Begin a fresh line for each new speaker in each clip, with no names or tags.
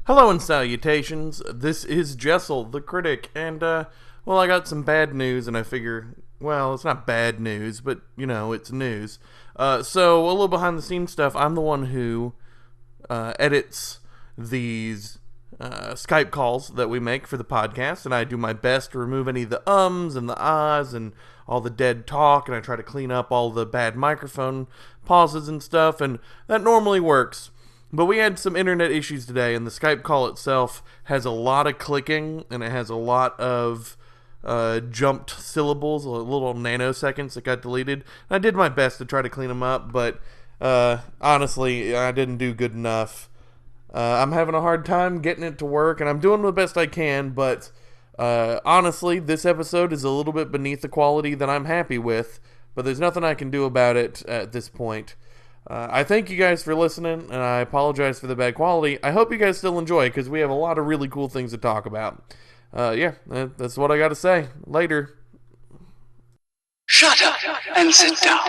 Hello and salutations. This is Jessel, the critic, and, I got some bad news, and I figure, it's not bad news, but, it's news. So, a little behind-the-scenes stuff. I'm the one who edits these Skype calls that we make for the podcast, and I do my best to remove any of the ums and the ahs and all the dead talk, and I try to clean up all the bad microphone pauses and stuff, and that normally works. But we had some internet issues today, and the Skype call itself has a lot of clicking, and it has a lot of jumped syllables, little nanoseconds that got deleted. And I did my best to try to clean them up, but honestly, I didn't do good enough. I'm having a hard time getting it to work, and I'm doing the best I can, but honestly, this episode is a little bit beneath the quality that I'm happy with, but there's nothing I can do about it at this point. I thank you guys for listening, and I apologize for the bad quality. I hope you guys still enjoy, because we have a lot of really cool things to talk about. That's what I got to say. Later.
Shut up and sit down.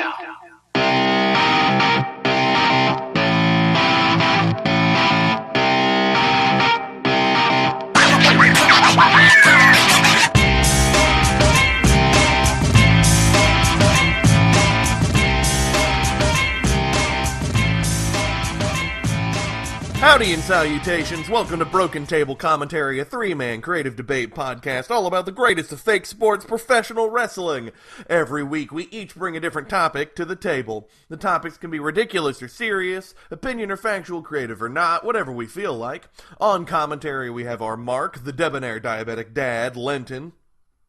Howdy and salutations. Welcome to Broken Table Commentary, a three-man creative debate podcast all about the greatest of fake sports, professional wrestling. Every week, we each bring a different topic to the table. The topics can be ridiculous or serious, opinion or factual, creative or not, whatever we feel like. On commentary, we have our Mark, the debonair diabetic dad, Lenton.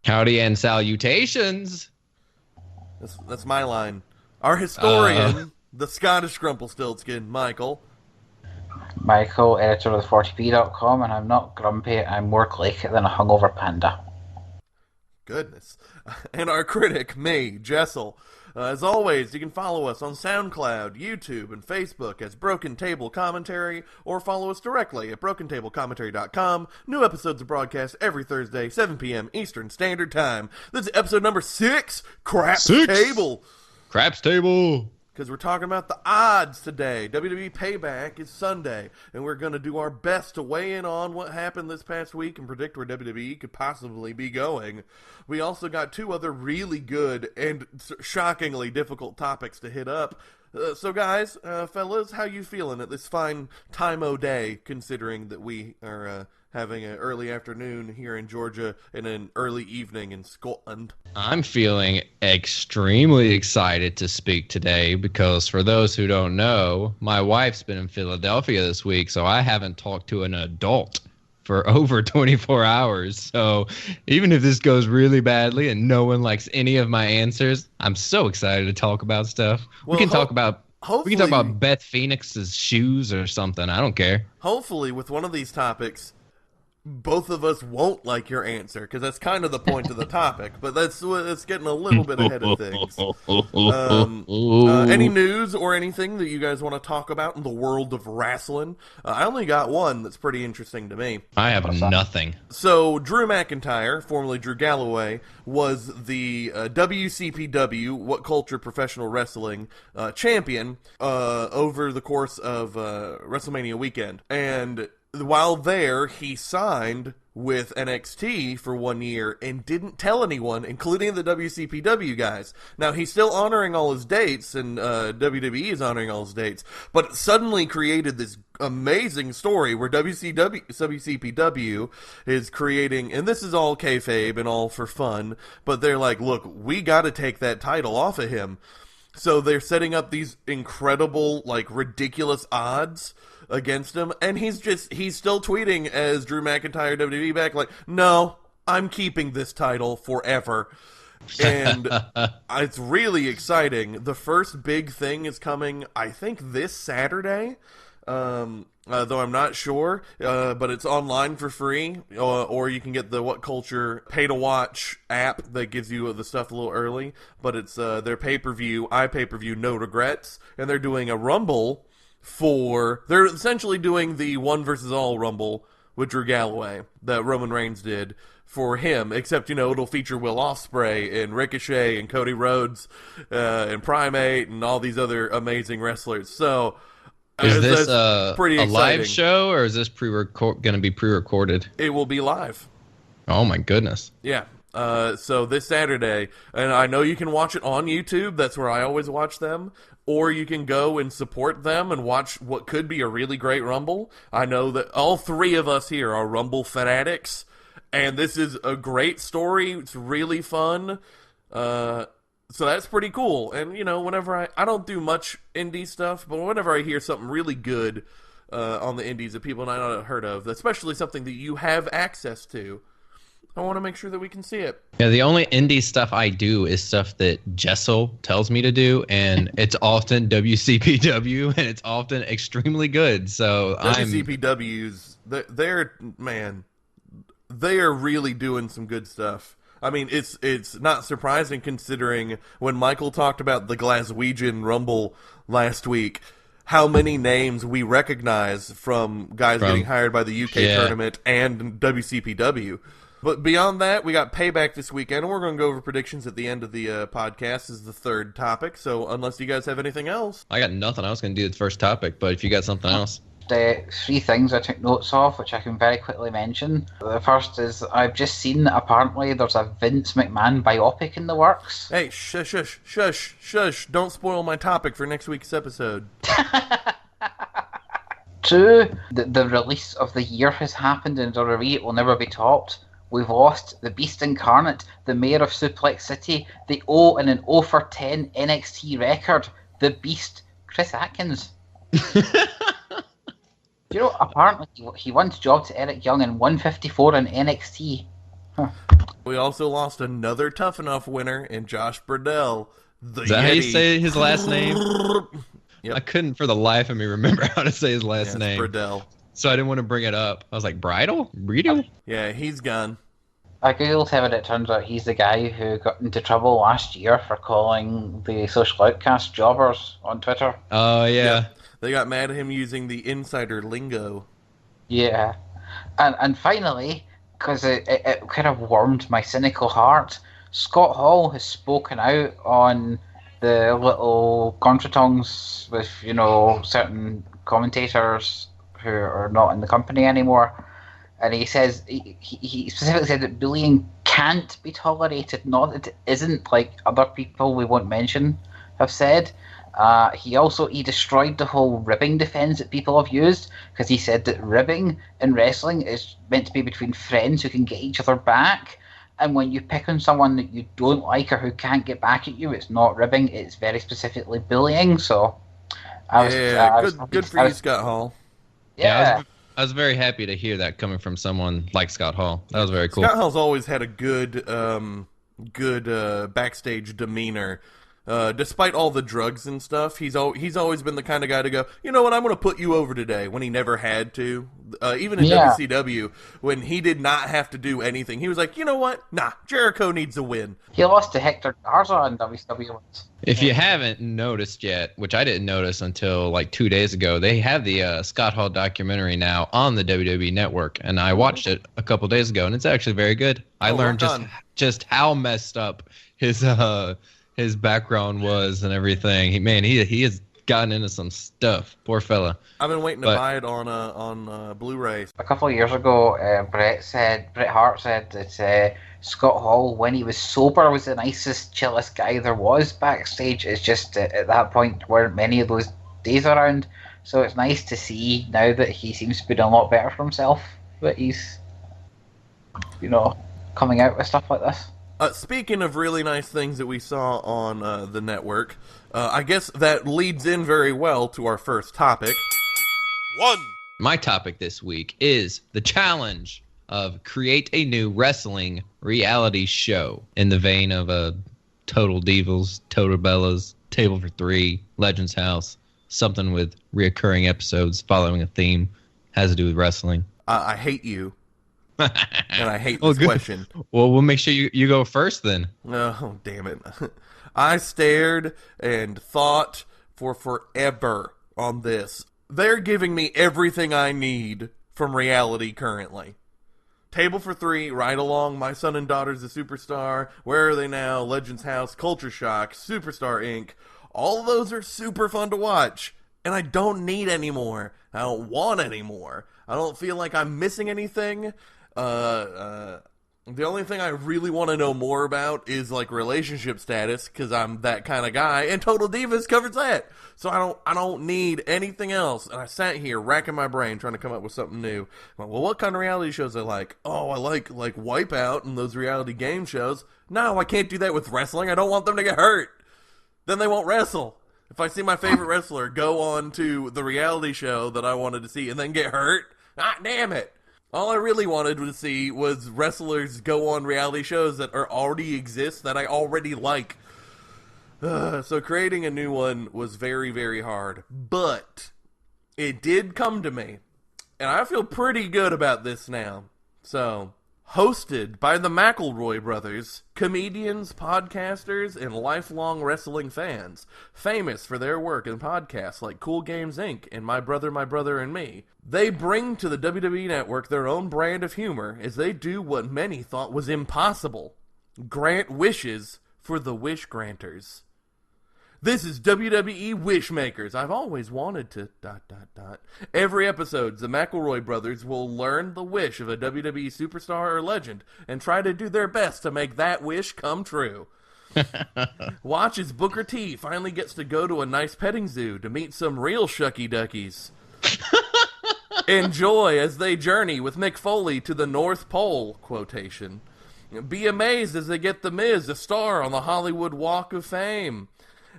Howdy and salutations.
That's my line. Our historian, the Scottish Grumpelstiltskin, Michael.
Michael, editor of the 40p.com, and I'm not grumpy, I'm more like it than a hungover panda.
Goodness. And our critic, me, Jessel. As always, you can follow us on SoundCloud, YouTube, and Facebook as Broken Table Commentary, or follow us directly at BrokenTableCommentary.com. New episodes are broadcast every Thursday, 7 p.m. Eastern Standard Time. This is episode number 6, Craps Table.
Craps Table.
Because we're talking about the odds today. WWE Payback is Sunday, and we're going to do our best to weigh in on what happened this past week and predict where WWE could possibly be going. We also got two other really good and shockingly difficult topics to hit up. So guys, fellas, how you feeling at this fine time-o' day, considering that we are having an early afternoon here in Georgia and an early evening in Scotland?
I'm feeling extremely excited to speak today because, for those who don't know, my wife's been in Philadelphia this week, so I haven't talked to an adult for over 24 hours. So even if this goes really badly and no one likes any of my answers, I'm so excited to talk about stuff.
Well,
we can talk about Beth Phoenix's shoes or something. I don't care.
Hopefully, with one of these topics, both of us won't like your answer, because that's kind of the point of the topic, but it's getting a little bit ahead of things. Any news or anything that you guys want to talk about in the world of wrestling? I only got one that's pretty interesting to me.
I have nothing.
So, Drew McIntyre, formerly Drew Galloway, was the WCPW, What Culture Professional Wrestling, champion over the course of WrestleMania weekend. And while there, he signed with NXT for 1 year and didn't tell anyone, including the WCPW guys. Now, he's still honoring all his dates, and WWE is honoring all his dates, but it suddenly created this amazing story where WCPW is creating, and this is all kayfabe and all for fun, but they're like, look, we gotta take that title off of him. So they're setting up these incredible, ridiculous odds against him, and he's still tweeting as Drew McIntyre WWE back, no, I'm keeping this title forever. And it's really exciting. The first big thing is coming, I think, this Saturday, though I'm not sure, but it's online for free, or you can get the What Culture pay-to-watch app that gives you the stuff a little early, but it's their pay-per-view, iPay-per-view, No Regrets, and they're doing a Rumble they're essentially doing the one versus all Rumble with Drew Galloway that Roman Reigns did for him, except, it'll feature Will Ospreay and Ricochet and Cody Rhodes and Primate and all these other amazing wrestlers. So
Is this
That's pretty
a
exciting.
live show, or is this going to be pre-recorded?
It will be live.
Oh my goodness!
Yeah. So this Saturday, and I know you can watch it on YouTube. That's where I always watch them. Or you can go and support them and watch what could be a really great Rumble. I know that all three of us here are Rumble fanatics, and this is a great story. It's really fun. So that's pretty cool. And, you know, whenever I don't do much indie stuff, but whenever I hear something really good on the indies that people might not have heard of, especially something that you have access to, I want to make sure that we can see it.
Yeah, the only indie stuff I do is stuff that Jessel tells me to do, and it's often WCPW, and it's often extremely good. So
WCPW's, they are really doing some good stuff. I mean, it's not surprising considering when Michael talked about the Glaswegian Rumble last week, how many names we recognize from guys getting hired by the UK tournament and WCPW. But beyond that, we got Payback this weekend, and we're going to go over predictions at the end of the podcast is the third topic. So unless you guys have anything else.
I got nothing. I was going to do the first topic, but if you got something else.
The three things I took notes of, which I can very quickly mention. The first is I've just seen that apparently there's a Vince McMahon biopic in the works.
Hey, shush. Don't spoil my topic for next week's episode.
Two, the release of the year has happened and WWE it will never be topped. We've lost the Beast Incarnate, the Mayor of Suplex City, the 0 and an 0 for 10 NXT record, the Beast, Chris Atkins. You know, apparently he once jobbed to Eric Young in 154 in NXT. Huh.
We also lost another Tough Enough winner in Josh Burdell. The
Is that
Yeti.
how you say his last name?
Yep.
I couldn't for the life of me remember how to say his last name.
Burdell.
So I didn't want to bring it up. I was like, Bridal?
Yeah, he's gone.
I googled him and it turns out he's the guy who got into trouble last year for calling the social outcast jobbers on Twitter.
Oh, yeah.
They got mad at him using the insider lingo.
Yeah. And finally, because it kind of warmed my cynical heart, Scott Hall has spoken out on the little contretemps with, you know, certain commentators who are not in the company anymore. And he says, he specifically said that bullying can't be tolerated, not that it isn't, like other people we won't mention have said. He destroyed the whole ribbing defense that people have used, because he said that ribbing in wrestling is meant to be between friends who can get each other back. And when you pick on someone that you don't like or who can't get back at you, it's not ribbing, it's very specifically bullying. So,
good for you, Scott Hall.
Yeah.
I was very happy to hear that coming from someone like Scott Hall. That was very cool.
Scott Hall's always had a good backstage demeanor. Despite all the drugs and stuff, he's always been the kind of guy to go, you know what, I'm going to put you over today, when he never had to. Even in WCW, when he did not have to do anything, he was like, you know what, nah, Jericho needs a win.
He lost to Hector Garza in WCW once.
If you haven't noticed yet, which I didn't notice until like 2 days ago, they have the Scott Hall documentary now on the WWE Network, and I watched it a couple days ago, and it's actually very good. I learned just how messed up his background was and everything. He has gotten into some stuff. Poor fella.
I've been waiting to buy it on Blu-ray.
A couple of years ago, Bret Hart said that Scott Hall, when he was sober, was the nicest, chillest guy there was backstage. It's just at that point weren't many of those days around. So it's nice to see now that he seems to be doing a lot better for himself. That he's, coming out with stuff like this.
Speaking of really nice things that we saw on the network, I guess that leads in very well to our first topic.
My topic this week is the challenge of create a new wrestling reality show in the vein of Total Divas, Total Bellas, Table for Three, Legends House, something with reoccurring episodes following a theme, has to do with wrestling.
I hate you. And I hate this question.
Well, we'll make sure you go first then.
Oh, damn it. I stared and thought for forever on this. They're giving me everything I need from reality currently. Table for Three, Ride Along, My Son and Daughter's a Superstar, Where Are They Now, Legends House, Culture Shock, Superstar Inc. All of those are super fun to watch. And I don't need any more. I don't want any more. I don't feel like I'm missing anything. The only thing I really want to know more about is like relationship status, because I'm that kind of guy, and Total Divas covers that. So I don't need anything else. And I sat here racking my brain trying to come up with something new. I'm like, well, what kind of reality shows I like? Oh, I like Wipeout and those reality game shows. No, I can't do that with wrestling. I don't want them to get hurt. Then they won't wrestle. If I see my favorite wrestler go on to the reality show that I wanted to see and then get hurt, damn it. All I really wanted to see was wrestlers go on reality shows that already exist, that I already like. So creating a new one was very, very hard. But it did come to me. And I feel pretty good about this now. So, hosted by the McElroy brothers, comedians, podcasters, and lifelong wrestling fans, famous for their work in podcasts like Cool Games Inc. and My Brother, and Me. They bring to the WWE Network their own brand of humor as they do what many thought was impossible: grant wishes for the wish granters. This is WWE Wishmakers. I've always wanted to... Every episode, the McElroy brothers will learn the wish of a WWE superstar or legend and try to do their best to make that wish come true. Watch as Booker T finally gets to go to a nice petting zoo to meet some real shucky duckies. Enjoy as they journey with Mick Foley to the North Pole, quotation. Be amazed as they get The Miz a star on the Hollywood Walk of Fame.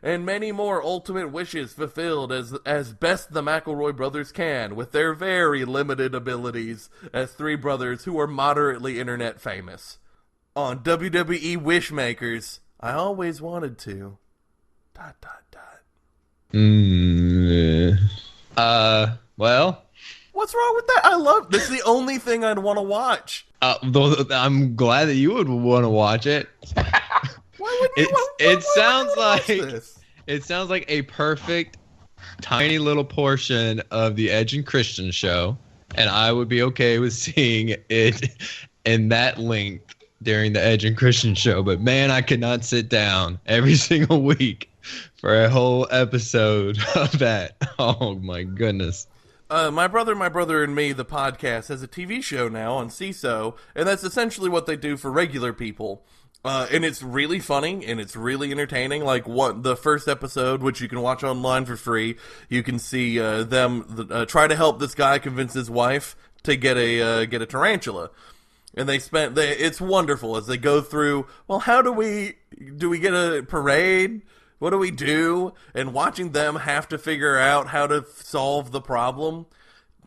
And many more ultimate wishes fulfilled as best the McElroy brothers can with their very limited abilities as three brothers who are moderately internet famous. On WWE Wishmakers, I always wanted to...
Well...
What's wrong with that? I love... This is the only thing I'd want to watch.
I'm glad that you would want to watch it.
Why would you
It sounds
watch
like
this?
It sounds like a perfect tiny little portion of the Edge and Christian show, and I would be okay with seeing it in that length during the Edge and Christian show. But man, I could not sit down every single week for a whole episode of that. Oh my goodness.
My Brother, and Me, the podcast, has a TV show now on CISO, and that's essentially what they do for regular people. And it's really funny, and it's really entertaining. Like the first episode, which you can watch online for free, you can see them try to help this guy convince his wife to get a tarantula. And it's wonderful as they go through, well, how do we get a parade? What do we do? And watching them have to figure out how to solve the problem.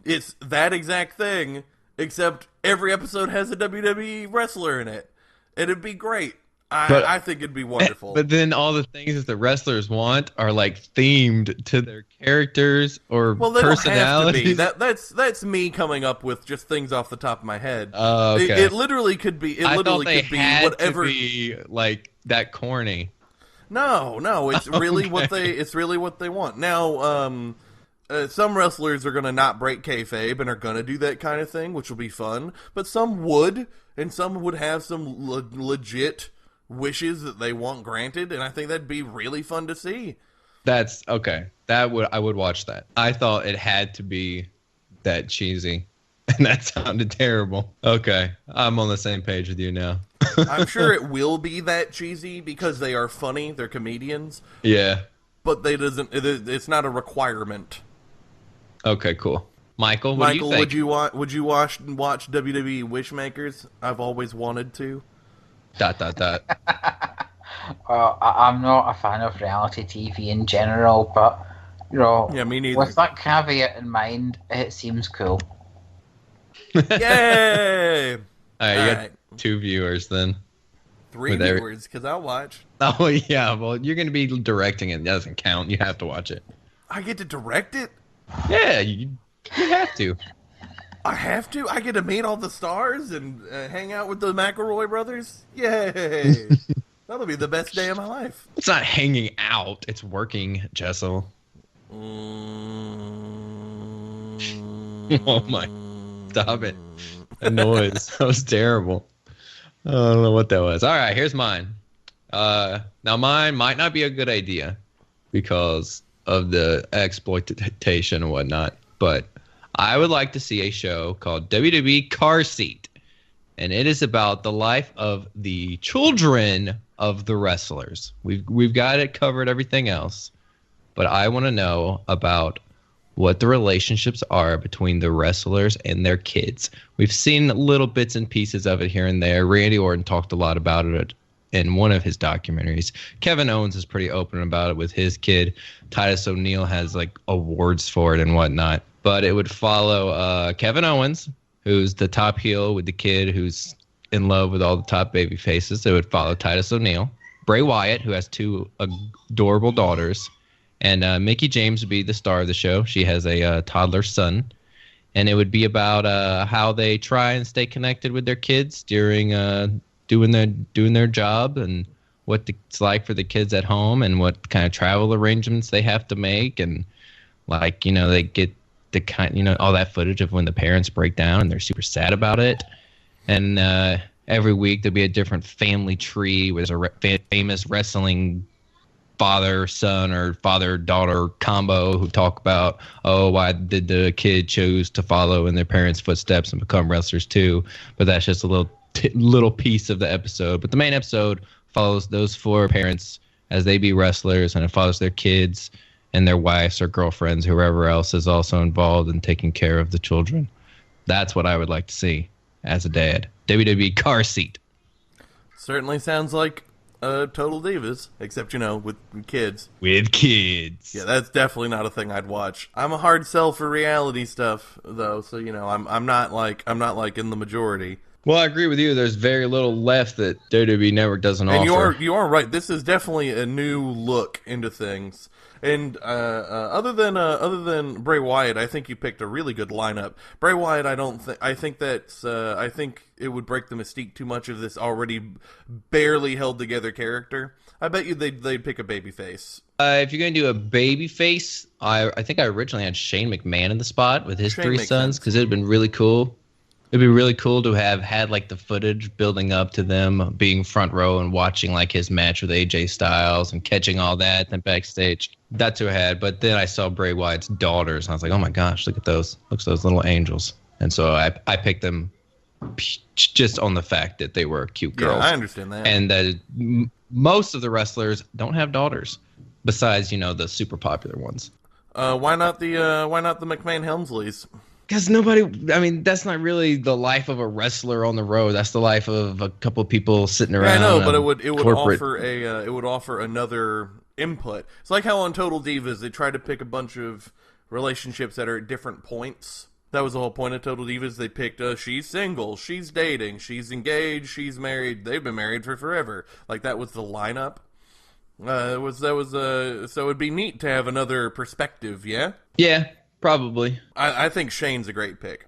It's that exact thing, except every episode has a WWE wrestler in it. It'd be great. I think it'd be wonderful.
But then all the things that the wrestlers want are like themed to their characters or
well, they
personalities.
Don't have to be. That's me coming up with just things off the top of my head.
Oh, okay.
It literally could be. It
I
literally
thought they
could be
had
whatever.
To be like that corny.
No, it's really what they want. Now, some wrestlers are going to not break kayfabe and are going to do that kind of thing, which will be fun. But some would, and some would have some legit wishes that they want granted, and I think that'd be really fun to see.
That's okay. I would watch that. I thought it had to be that cheesy, and that sounded terrible. Okay, I'm on the same page with you now.
I'm sure it will be that cheesy because they are funny. They're comedians.
Yeah.
But it's not a requirement.
Okay, cool. Michael, what do you think?
would you watch WWE Wishmakers? I've always wanted to. ...
I'm not a fan of reality TV in general, but
yeah, me neither.
With that caveat in mind, it seems cool.
Yay!
All right, you got 2 viewers then.
3 viewers, because I'll watch.
Oh yeah, well you're gonna be directing it. That doesn't count. You have to watch it.
I get to direct it?
Yeah, you have to.
I have to? I get to meet all the stars and hang out with the McElroy brothers? Yay! That'll be the best day of my life.
It's not hanging out. It's working, Jessel. Oh my. Stop it. That noise. That was terrible. I don't know what that was. All right, here's mine. Now mine might not be a good idea because of the exploitation and whatnot. But I would like to see a show called WWE Car Seat. And it is about the life of the children of the wrestlers. We've got it covered, everything else. But I want to know about what the relationships are between the wrestlers and their kids. We've seen little bits and pieces of it here and there. Randy Orton talked a lot about it in one of his documentaries. Kevin Owens is pretty open about it with his kid. Titus O'Neil has like awards for it and whatnot. But it would follow Kevin Owens, who's the top heel with the kid who's in love with all the top baby faces. It would follow Titus O'Neil. Bray Wyatt, who has 2 adorable daughters. And Mickie James would be the star of the show. She has a toddler son. And it would be about how they try and stay connected with their kids during doing their job, and what it's like for the kids at home, and what kind of travel arrangements they have to make. And like, they get the kind, all that footage of when the parents break down and they're super sad about it. And every week there'll be a different family tree where there's a famous wrestling father-son or father-daughter combo who talk about, why did the kid choose to follow in their parents' footsteps and become wrestlers too. But that's just a little piece of the episode. But the main episode follows those 4 parents as they be wrestlers, and it follows their kids and their wives or girlfriends, whoever else is also involved in taking care of the children. That's what I would like to see as a dad. WWE Car Seat.
Certainly sounds like Total Divas, except, with kids.
With kids.
Yeah, that's definitely not a thing I'd watch. I'm a hard sell for reality stuff, though, so, I'm not like in the majority.
Well, I agree with you. There's very little left that WWE Network doesn't offer.
And you are right. This is definitely a new look into things. And other than Bray Wyatt, I think you picked a really good lineup. Bray Wyatt, I think it would break the mystique too much of this already barely held together character. I bet you they'd pick a babyface.
If you're going to do a babyface, I think I originally had Shane McMahon in the spot with his 3 sons, because it would have been really cool. It'd be really cool to have had like the footage building up to them being front row and watching like his match with AJ Styles and catching all that then backstage. That's who I had. But then I saw Bray Wyatt's daughters and I was like, oh my gosh, look at those. Look at those little angels. And so I picked them just on the fact that they were cute girls.
Yeah, I understand that.
And that most of the wrestlers don't have daughters, besides, the super popular ones.
Why not the McMahon Helmsleys?
Because that's not really the life of a wrestler on the road. That's the life of a couple of people sitting around.
Yeah, I know, but it would offer another input. It's like how on Total Divas they try to pick a bunch of relationships that are at different points. That was the whole point of Total Divas. They picked she's single, she's dating, she's engaged, she's married. They've been married for forever. Like that was the lineup. So it'd be neat to have another perspective. Yeah.
Yeah. Probably.
I think Shane's a great pick.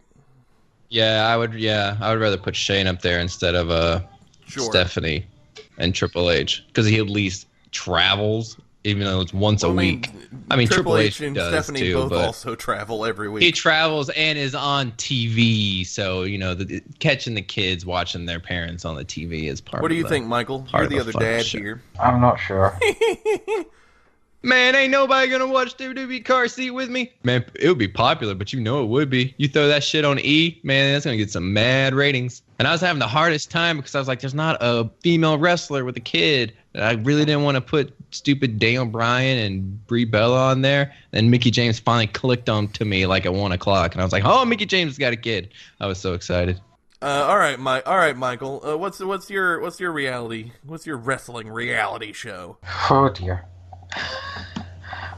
Yeah, I would rather put Shane up there instead of Stephanie and Triple H, because he at least travels, even though it's once a week.
Triple H and
does
Stephanie
too,
both
but
also travel every week.
He travels and is on TV, so catching the kids watching their parents on the TV is part.
What do you think, Michael? You're the other dad here.
I'm not sure.
Man, ain't nobody gonna watch WWE Car Seat with me. Man, it would be popular, but it would be. You throw that shit on E, man, that's gonna get some mad ratings. And I was having the hardest time because I was like, there's not a female wrestler with a kid. And I really didn't want to put stupid Daniel Bryan and Brie Bella on there. And Mickie James finally clicked on to me like at 1 o'clock, and I was like, oh, Mickie James got a kid. I was so excited.
All right, Michael. What's your wrestling reality show?
Oh dear.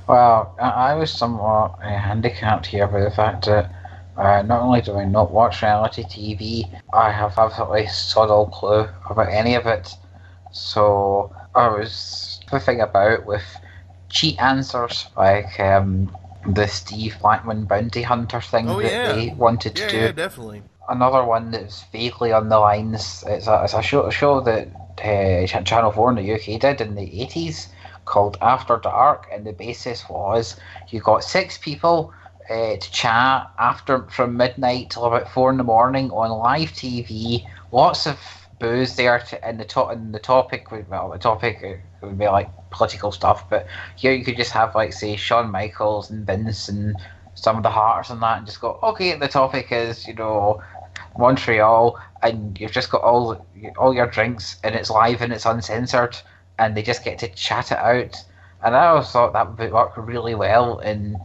Well, I was somewhat handicapped here by the fact that not only do I not watch reality TV, I have absolutely sod all clue about any of it. So I was fiffing about with cheat answers, like the Steve Blackman bounty hunter thing they wanted to do.
Yeah, definitely.
Another one that's vaguely on the lines. It's a show that Channel 4 in the UK did in the 80s called After Dark, and the basis was you got 6 people to chat from midnight till about 4 in the morning on live TV. Lots of booze there, and the topic would be like political stuff, but here you could just have, like, say, Shawn Michaels and Vince and some of the Hearts and that, and just go, okay, the topic is, Montreal, and you've just got all your drinks, and it's live and it's uncensored, and they just get to chat it out. And I always thought that would work really well in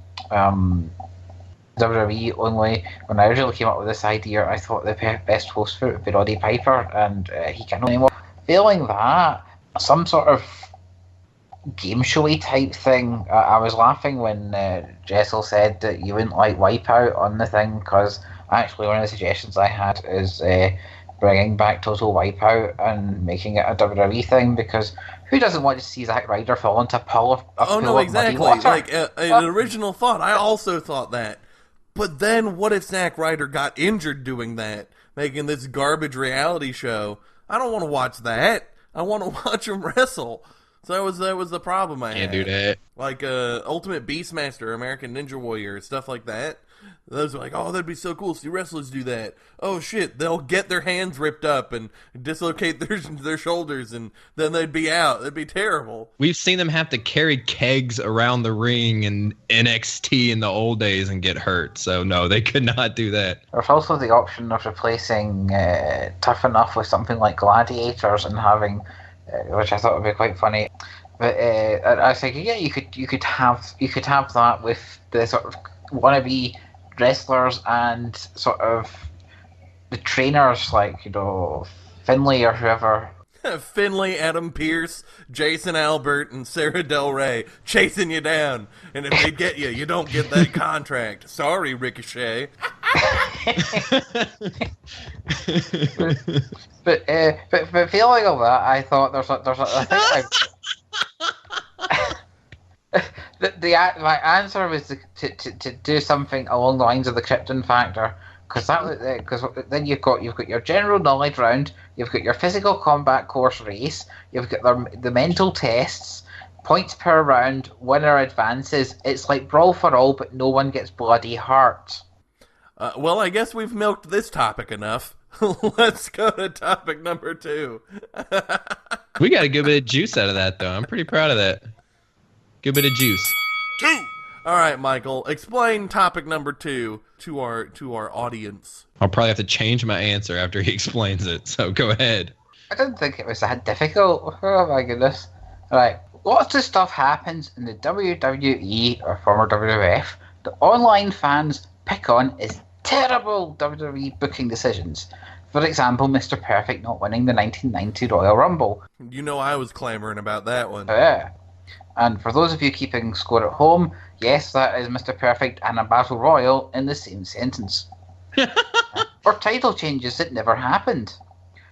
WWE, only when I originally came up with this idea, I thought the best host for it would be Roddy Piper, and he can't anymore. Failing that, some sort of game showy type thing. I was laughing when Jessel said that you wouldn't like Wipeout on the thing, because actually one of the suggestions I had is bringing back Total Wipeout and making it a WWE thing, because who doesn't want to see Zack Ryder fall into a pool of
exactly.
muddy water?
Like an original thought. I also thought that. But then what if Zack Ryder got injured doing that, making this garbage reality show? I don't want to watch that. I want to watch him wrestle. So that was the problem I had.
Can't do that.
Like Ultimate Beastmaster, American Ninja Warrior, stuff like that. Those are like, oh, that'd be so cool. See wrestlers do that. Oh shit, they'll get their hands ripped up and dislocate their shoulders, and then they'd be out. That'd be terrible.
We've seen them have to carry kegs around the ring in NXT in the old days and get hurt. So no, they could not do that.
There's also the option of replacing Tough Enough with something like Gladiators and having, which I thought would be quite funny. But I was thinking, yeah, you could have that with the sort of wannabe wrestlers and sort of the trainers, like, Finlay or whoever.
Finlay, Adam Pearce, Jason Albert, and Sarah Del Rey chasing you down. And if they get you, you don't get that contract. Sorry, Ricochet.
but feeling of that, I thought my answer was to do something along the lines of the Krypton factor, because then you've got your general knowledge round, you've got your physical combat course race, you've got the mental tests, points per round, winner advances. It's like Brawl for All, but no one gets bloody hurt.
Well, I guess we've milked this topic enough. Let's go to topic number 2.
We got a good bit of juice out of that, though. I'm pretty proud of that. Good bit of juice.
2.
All right, Michael, explain topic number 2 to our audience.
I'll probably have to change my answer after he explains it, so go ahead.
I didn't think it was that difficult. Oh my goodness. Alright, lots of stuff happens in the WWE, or former WWF, that online fans pick on as terrible WWE booking decisions. For example, Mr. Perfect not winning the 1990 Royal Rumble.
You know I was clamoring about that one.
Yeah. And for those of you keeping score at home, yes, that is Mr. Perfect and a Battle Royal in the same sentence. Or title changes that never happened.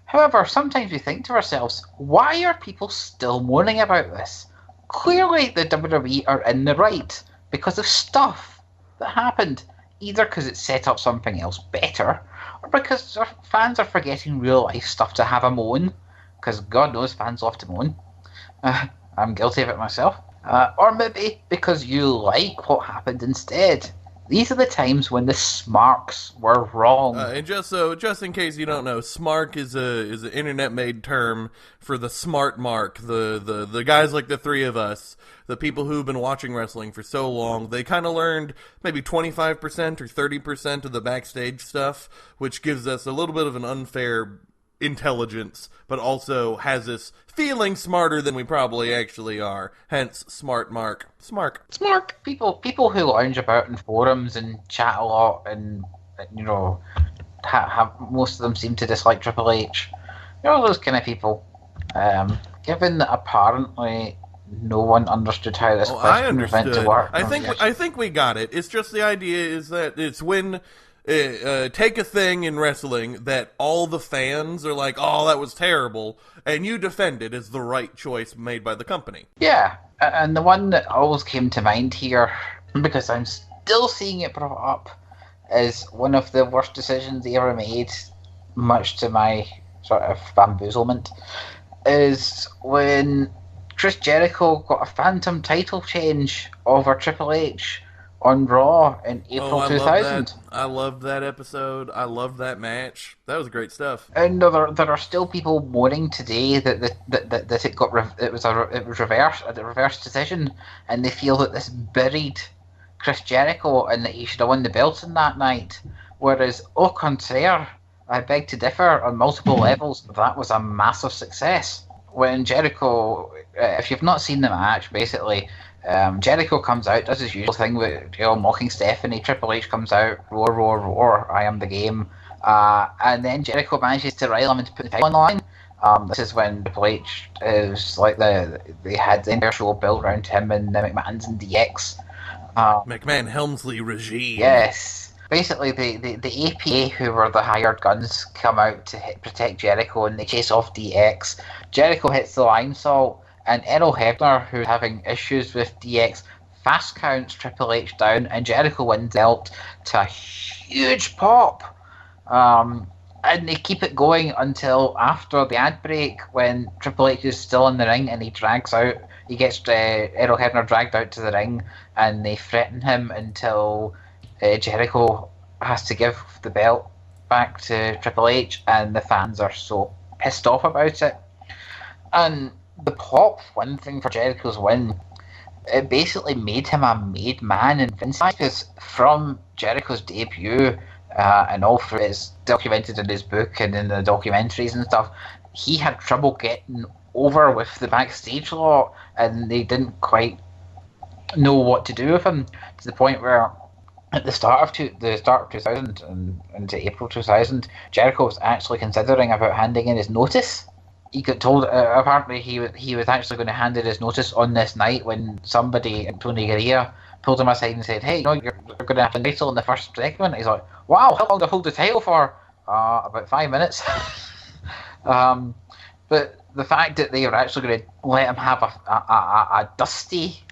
However, sometimes we think to ourselves, why are people still moaning about this? Clearly the WWE are in the right because of stuff that happened, either because it set up something else better, or because our fans are forgetting real life stuff to have a moan, because God knows fans love to moan. I'm guilty of it myself. Or maybe because you like what happened instead. These are the times when the Smarks were wrong.
And just in case you don't know, Smark is an internet-made term for the smart mark. The guys like the three of us, the people who've been watching wrestling for so long, they kind of learned maybe 25% or 30% of the backstage stuff, which gives us a little bit of an unfair intelligence, but also has us feeling smarter than we probably actually are. Hence, smart mark. Smark.
People who lounge about in forums and chat a lot, and have most of them seem to dislike Triple H. Those kind of people. Given that apparently no one understood how this question was meant to work.
I think we got it. It's just the idea is that it's when take a thing in wrestling that all the fans are like, oh, that was terrible, and you defend it as the right choice made by the company.
Yeah, and the one that always came to mind here, because I'm still seeing it brought up, is one of the worst decisions they ever made, much to my sort of bamboozlement, is when Chris Jericho got a phantom title change over Triple H, on Raw in
Oh,
April
I love
2000.
that. I loved that episode. I loved that match. That was great stuff.
And there are still people moaning today that it got it was reversed, a reverse decision, and they feel that this buried Chris Jericho and that he should have won the belts in that night. Whereas au contraire, I beg to differ on multiple levels. That was a massive success. When Jericho, if you've not seen the match, basically, Jericho comes out, does his usual thing with mocking Stephanie. Triple H comes out, roar, roar, roar, I am the game. And then Jericho manages to rile him into putting the title on the line. This is when Triple H is like they had the entire show built around him and McMahon's and DX.
McMahon Helmsley regime.
Yes. Basically, the APA, who were the hired guns, come out to protect Jericho and they chase off DX. Jericho hits the line salt, and Errol Hebner, who's having issues with DX, fast counts Triple H down, and Jericho wins the belt to a huge pop. And they keep it going until after the ad break, when Triple H is still in the ring and he gets Errol Hebner dragged out to the ring, and they threaten him until Jericho has to give the belt back to Triple H, and the fans are so pissed off about it. And the pop, one thing for Jericho's win, it basically made him a made man in Vince's eyes, because from Jericho's debut, and all through it's documented in his book and in the documentaries and stuff, he had trouble getting over with the backstage lot, and they didn't quite know what to do with him, to the point where at the start of 2000 and into April 2000, Jericho was actually considering about handing in his notice. He got told, apparently he was actually going to hand in his notice on this night, when somebody, Tony Garea, pulled him aside and said, "Hey, you're going to have the title in the first segment." He's like, "Wow, how long do I hold the title for?" About 5 minutes. But the fact that they were actually going to let him have a dusty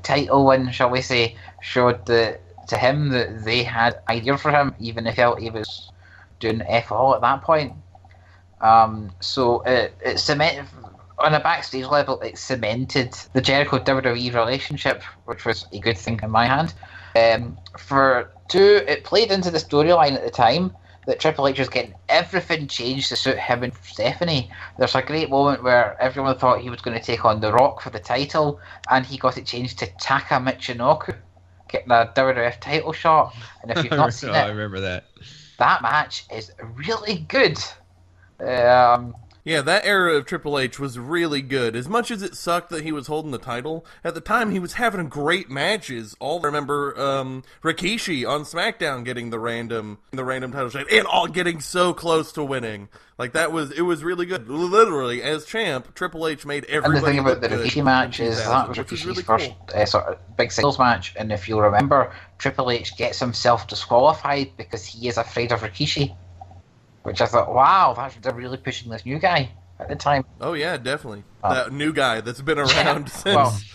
title win, shall we say, showed to him that they had idea for him, even if he was doing F all at that point. So it cemented, on a backstage level, it cemented the Jericho WWE relationship, which was a good thing in my hand. For two, it played into the storyline at the time that Triple H was getting everything changed to suit him and Stephanie. There's a great moment where everyone thought he was going to take on The Rock for the title, and he got it changed to Taka Michinoku, getting a WWF title shot. And if you've not seen it,
I remember that.
That match is really good.
Yeah, that era of Triple H was really good. As much as it sucked that he was holding the title, at the time he was having great matches. I remember Rikishi on SmackDown getting the random title shot and all getting so close to winning. Like it was really good. Literally, as champ, Triple H made everybody.
And the thing about the Rikishi match is that was Rikishi's really first sort of big singles match, and if you'll remember, Triple H gets himself disqualified because he is afraid of Rikishi. Which I thought, wow, they're really pushing this new guy at the time.
Oh yeah, definitely. That new guy that's been around since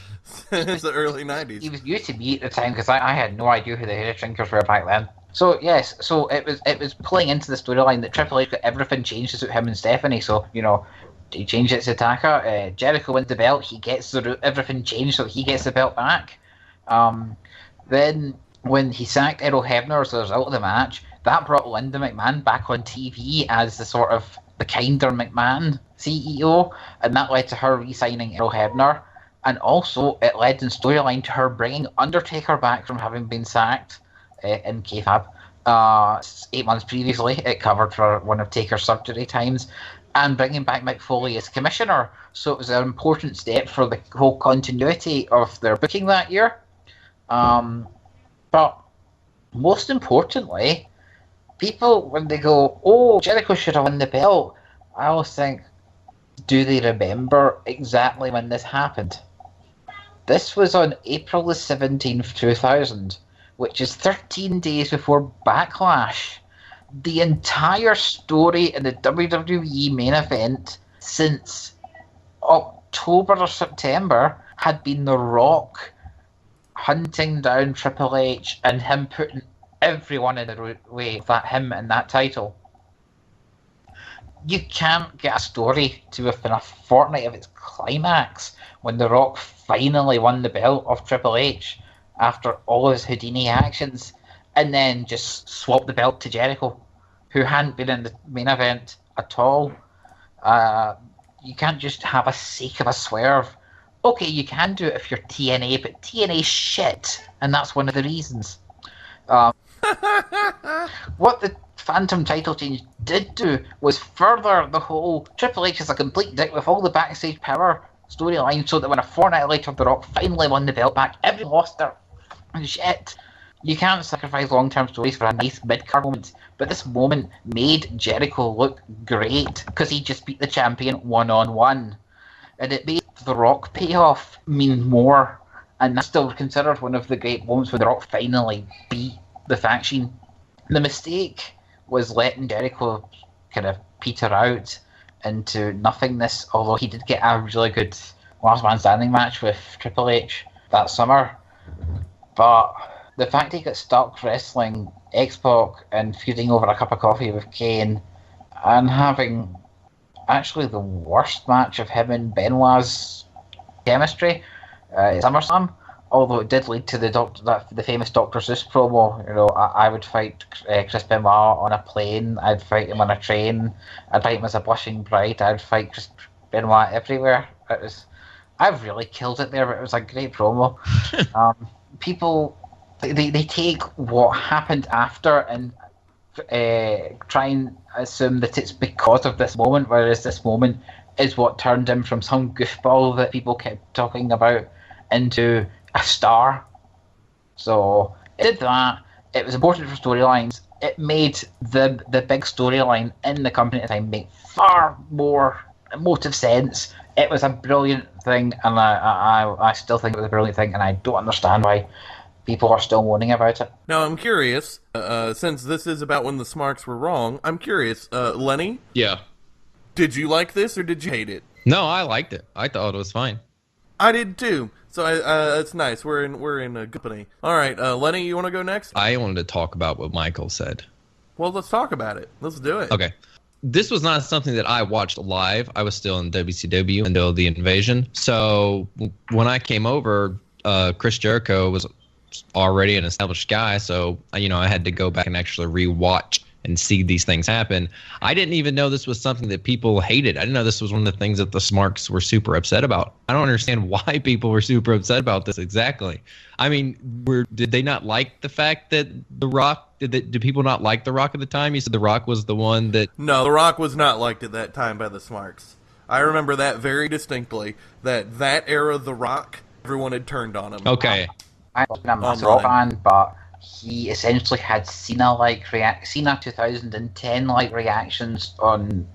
the early 90s.
He was new to me at the time, because I had no idea who the Hair Drinkers were back then. So yes, so it was playing into the storyline that Triple H got everything changed to suit him and Stephanie. So he changed it to Taka. Jericho wins the belt. He gets everything changed, so he gets the belt back. Then when he sacked Errol Hebner as a result of the match, that brought Linda McMahon back on TV as the kinder McMahon CEO, and that led to her re-signing Errol Hebner, and also it led in storyline to her bringing Undertaker back from having been sacked in kayfabe 8 months previously. It covered for one of Taker's surgery times, and bringing back Mick Foley as commissioner. So it was an important step for the whole continuity of their booking that year. But most importantly, people, when they go, "Oh, Jericho should have won the belt," I always think, do they remember exactly when this happened? This was on April the 17th, 2000, which is 13 days before Backlash. The entire story in the WWE main event since October or September had been The Rock hunting down Triple H and him putting everyone in the way of him and that title. You can't get a story to within a fortnight of its climax when The Rock finally won the belt off Triple H after all his Houdini actions, and then just swap the belt to Jericho, who hadn't been in the main event at all. You can't just have a sake of a swerve. Okay, you can do it if you're TNA, but TNA's shit, and that's one of the reasons. What the Phantom title change did do was further the whole Triple H is a complete dick with all the backstage power storyline, so that when a fortnight later The Rock finally won the belt back, everyone lost their shit. You can't sacrifice long-term stories for a nice mid-card moment, but this moment made Jericho look great because he just beat the champion one-on-one, and it made The Rock payoff mean more, and that's still considered one of the great moments where The Rock finally beat the faction. The mistake was letting Jericho kind of peter out into nothingness, although he did get a really good last man standing match with Triple H that summer. But the fact he got stuck wrestling X-Pac and feuding over a cup of coffee with Kane and having actually the worst match of him and Benoit's chemistry at SummerSlam, although it did lead to the famous Dr. Seuss promo. You know, I would fight Chris Benoit on a plane, I'd fight him on a train, I'd fight him as a blushing bride, I'd fight Chris Benoit everywhere. I've really killed it there, but it was a great promo. People, they take what happened after and try and assume that it's because of this moment, whereas this moment is what turned him from some goofball that people kept talking about into a star. So it did that. It was important for storylines. It made the big storyline in the company at the time make far more emotive sense. It was a brilliant thing, and I still think it was a brilliant thing, and I don't understand why people are still moaning about it.
Now, I'm curious, since this is about when the Smarks were wrong, I'm curious, Lenny?
Yeah.
Did you like this, or did you hate it?
No, I liked it. I thought it was fine.
I did too. So it's nice. We're in a company. All right, Lenny, you want to go next?
I wanted to talk about what Michael said.
Well, let's talk about it. Let's do it.
Okay. This was not something that I watched live. I was still in WCW until the invasion. So when I came over, Chris Jericho was already an established guy. So, I had to go back and actually rewatch and see these things happen. I didn't even know this was something that people hated. I didn't know this was one of the things that the Smarks were super upset about. I don't understand why people were super upset about this exactly. I mean, did they not like the fact that The Rock, did people not like The Rock at the time? You said The Rock was the one that...
No, The Rock was not liked at that time by the Smarks. I remember that very distinctly, that era of The Rock, everyone had turned on him.
Okay.
I'm a massive fan, but he essentially had Cena 2010 reactions on.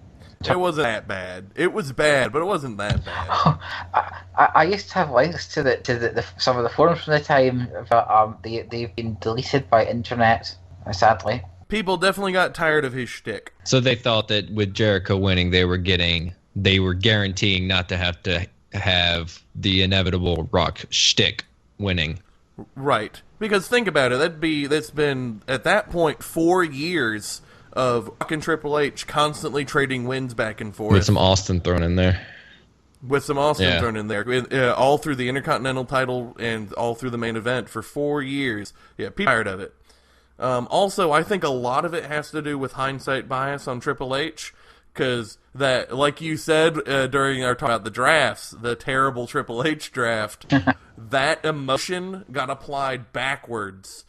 It wasn't that bad. It was bad, but it wasn't that bad.
I used to have links to the some of the forums from the time, but they've been deleted by internet, sadly.
People definitely got tired of his shtick.
So they thought that with Jericho winning, they were guaranteeing not to have the inevitable Rock shtick winning.
Right. Because think about it, that's been, at that point, 4 years of Rock and Triple H constantly trading wins back and forth.
With some Austin thrown in there.
Thrown in there. All through the Intercontinental title and all through the main event for 4 years. Yeah, people are tired of it. Also, I think a lot of it has to do with hindsight bias on Triple H. Because that, like you said during our talk about the drafts, the terrible Triple H draft, that emotion got applied backwards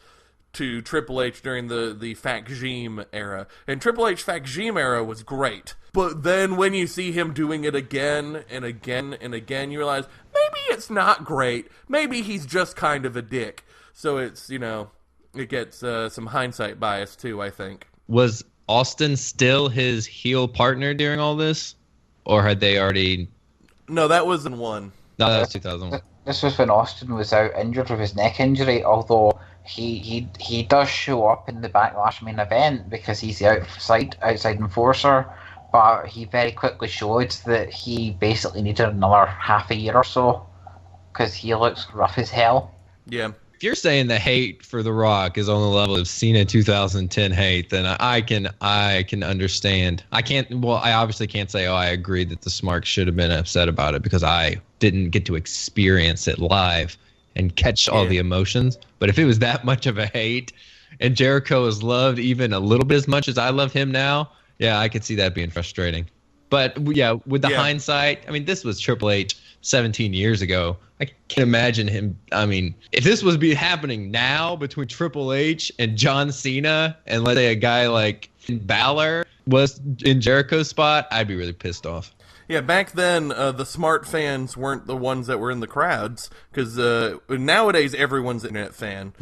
to Triple H during the Fact-Gym era. And Triple H Fact-Gym era was great. But then when you see him doing it again and again and again, you realize, maybe it's not great. Maybe he's just kind of a dick. So it's, it gets some hindsight bias too, I think.
Was Austin still his heel partner during all this? Or had they already...
No, that was in one.
No, that was 2001.
This was when Austin was out injured with his neck injury, although he does show up in the Backlash main event because he's the outside enforcer, but he very quickly showed that he basically needed another half a year or so because he looks rough as hell.
Yeah.
If you're saying the hate for The Rock is on the level of Cena 2010 hate, then I can understand. I obviously can't say, I agree that the Smarks should have been upset about it because I didn't get to experience it live and catch all the emotions. But if it was that much of a hate, and Jericho is loved even a little bit as much as I love him now, yeah, I could see that being frustrating. But yeah, with the hindsight, I mean, this was Triple H 17 years ago. I can't imagine him. I mean, if this was happening now between Triple H and John Cena, and let's say a guy like Finn Balor was in Jericho's spot, I'd be really pissed off.
Yeah, back then, the smart fans weren't the ones that were in the crowds, because nowadays everyone's an internet fan.